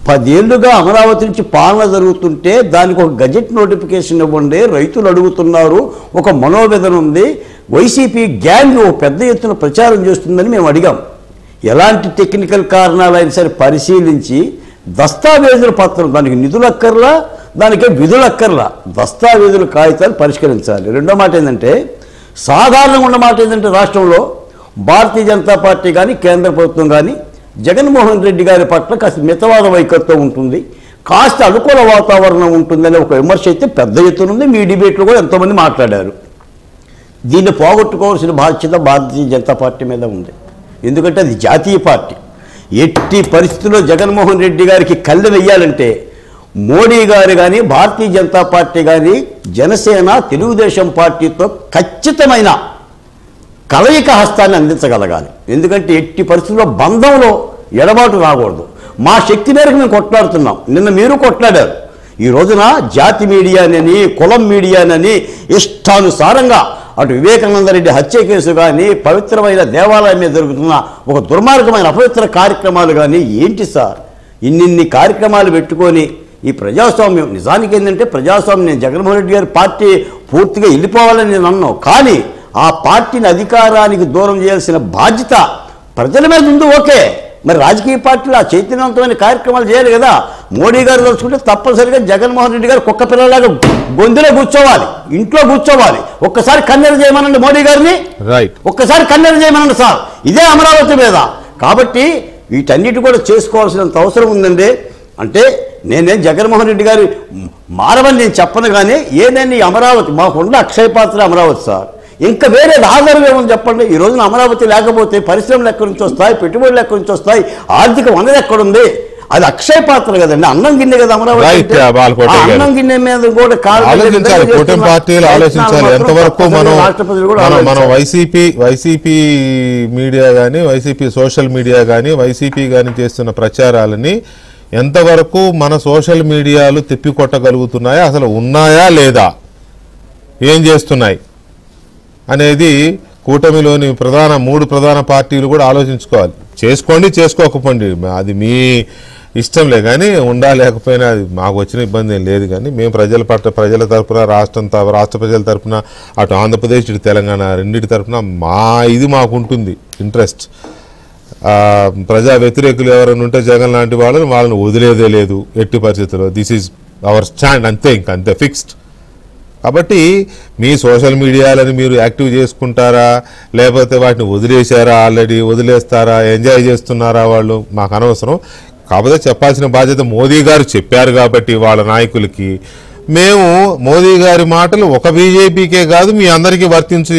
10 ఏళ్లుగా అమరావతి నుంచి పాలన జరుగుతుంటే దానికి ఒక గజెట్ నోటిఫికేషన్ ఇవ్వండి, రైతులు అడుగుతున్నారు, ఒక మనోవేదన ఉంది, వైసీపీ గ్యాంగ్ పెద్ద ఎత్తున ప్రచారం చేస్తుందని మేము అడిగాం. ఎలాంటి టెక్నికల్ కారణాలైనా సరే పరిశీలించి దస్తావేజుల పత్రం, దానికి నిధులు అక్కర్లా, దానికి విధులు అక్కర్లా, దస్తావేజుల కాగితాలు పరిష్కరించాలి. రెండో మాట ఏంటంటే, సాధారణంగా ఉన్న మాట ఏంటంటే, రాష్ట్రంలో భారతీయ జనతా పార్టీ కానీ కేంద్ర ప్రభుత్వం కానీ జగన్మోహన్ రెడ్డి గారి పట్ల కాస్త మితవాద వైఖరితో ఉంటుంది, కాస్త అనుకూల వాతావరణం ఉంటుందనే ఒక విమర్శ అయితే పెద్ద ఎత్తున ఉంది. మీ డిబేట్లో కూడా ఎంతోమంది మాట్లాడారు. దీన్ని పోగొట్టుకోవాల్సిన బాధ్యత భారతీయ జనతా పార్టీ మీద ఉంది. ఎందుకంటే అది జాతీయ పార్టీ. ఎట్టి పరిస్థితుల్లో జగన్మోహన్ రెడ్డి గారికి కళ్ళె వెయ్యాలంటే మోడీ గారు కానీ భారతీయ జనతా పార్టీ కానీ జనసేన తెలుగుదేశం పార్టీతో ఖచ్చితమైన కలయిక హస్తాన్ని అందించగలగాలి. ఎందుకంటే ఎట్టి పరిస్థితుల్లో బంధంలో ఎడబాటు రాకూడదు. మా శక్తి మేరకు మేము కొట్లాడుతున్నాం. నిన్న మీరు కొట్లాడారు. ఈ రోజున జాతి మీడియానని, కులం మీడియానని ఇష్టానుసారంగా అటు వివేకానంద రెడ్డి హత్య కేసు కానీ, పవిత్రమైన దేవాలయం మీద జరుగుతున్న ఒక దుర్మార్గమైన అపవిత్ర కార్యక్రమాలు కానీ, ఏంటి సార్ ఇన్నిన్ని కార్యక్రమాలు పెట్టుకొని ఈ ప్రజాస్వామ్యం? నిజానికి ఏంటంటే ప్రజాస్వామ్యం, నేను జగన్మోహన్ రెడ్డి గారి పార్టీ పూర్తిగా వెళ్ళిపోవాలని నేను అన్నాను, కానీ ఆ పార్టీని అధికారానికి దూరం చేయాల్సిన బాధ్యత ప్రజల మీద ఉంది. ఓకే, మరి రాజకీయ పార్టీలు ఆ చైతన్యవంతమైన కార్యక్రమాలు చేయాలి కదా. మోడీ గారు తలుచుకుంటే తప్పనిసరిగా జగన్మోహన్ రెడ్డి గారు కుక్క పిల్లలాగా గొంతులో కూర్చోవాలి, ఇంట్లో కూర్చోవాలి. ఒక్కసారి కన్నెర చేయమనండి మోడీ గారిని, ఒక్కసారి కన్నెర చేయమనండి సార్, ఇదే అమరావతి మీద. కాబట్టి వీటన్నిటి కూడా చేసుకోవాల్సినంత అవసరం ఉందండి. అంటే నేనేం జగన్మోహన్ రెడ్డి గారు మారమని నేను చెప్పను, కానీ ఏదైనా ఈ అమరావతి మాకున్న అక్షయ పాత్ర అమరావతి సార్. ఇంకా వేరే ఆధారం ఏమని చెప్పండి. ఈ రోజున అమరావతి లేకపోతే పరిశ్రమలు ఎక్కడి నుంచి వస్తాయి, పెట్టుబడులు ఎక్కడి నుంచి వస్తాయి, ఆర్థిక వనరు ఎక్కడుంది? అది అక్షయ పాత్ర కదండి, అన్నం గిన్నె కదా అమరావతి. అన్నం గిన్నె మీద కూడా కూటమి పార్టీలు ఆలోచించాలి. ఎంతవరకు మనం వైసీపీ మీడియా కానీ, వైసీపీ సోషల్ మీడియా కానీ, వైసీపీ కానీ చేస్తున్న ప్రచారాలని ఎంతవరకు మన సోషల్ మీడియాలు తిప్పికొట్టగలుగుతున్నాయా, అసలు ఉన్నాయా లేదా, ఏం చేస్తున్నాయి అనేది కూటమిలోని మూడు ప్రధాన పార్టీలు కూడా ఆలోచించుకోవాలి. చేసుకోండి, చేసుకోకపోండి, అది మీ ఇష్టంలే, కానీ ఉండా లేకపోయినా అది మాకు వచ్చిన ఇబ్బంది ఏం లేదు. కానీ మేము ప్రజల తరఫున, రాష్ట్ర ప్రజల తరఫున, అటు ఆంధ్రప్రదేశ్ ఇటు తెలంగాణ రెండింటి తరఫున మాకు ఉంటుంది ఇంట్రెస్ట్. ప్రజా వ్యతిరేకులు ఎవరైనా ఉంటే జగన్ లాంటి వాళ్ళని వదిలేదే లేదు ఎట్టి పరిస్థితుల్లో. దిస్ ఈజ్ అవర్ స్టాండ్, అంతే ఫిక్స్డ్. కాబట్టి మీ సోషల్ మీడియాలని మీరు యాక్టివ్ చేసుకుంటారా, లేకపోతే వాటిని వదిలేశారా, ఆల్రెడీ వదిలేస్తారా, ఎంజాయ్ చేస్తున్నారా, వాళ్ళు మాకు అనవసరం. కాకపోతే చెప్పాల్సిన బాధ్యత మోదీ గారు చెప్పారు కాబట్టి వాళ్ళ నాయకులకి మేము మోదీ గారి మాటలు ఒక బీజేపీకే కాదు మీ అందరికీ వర్తించే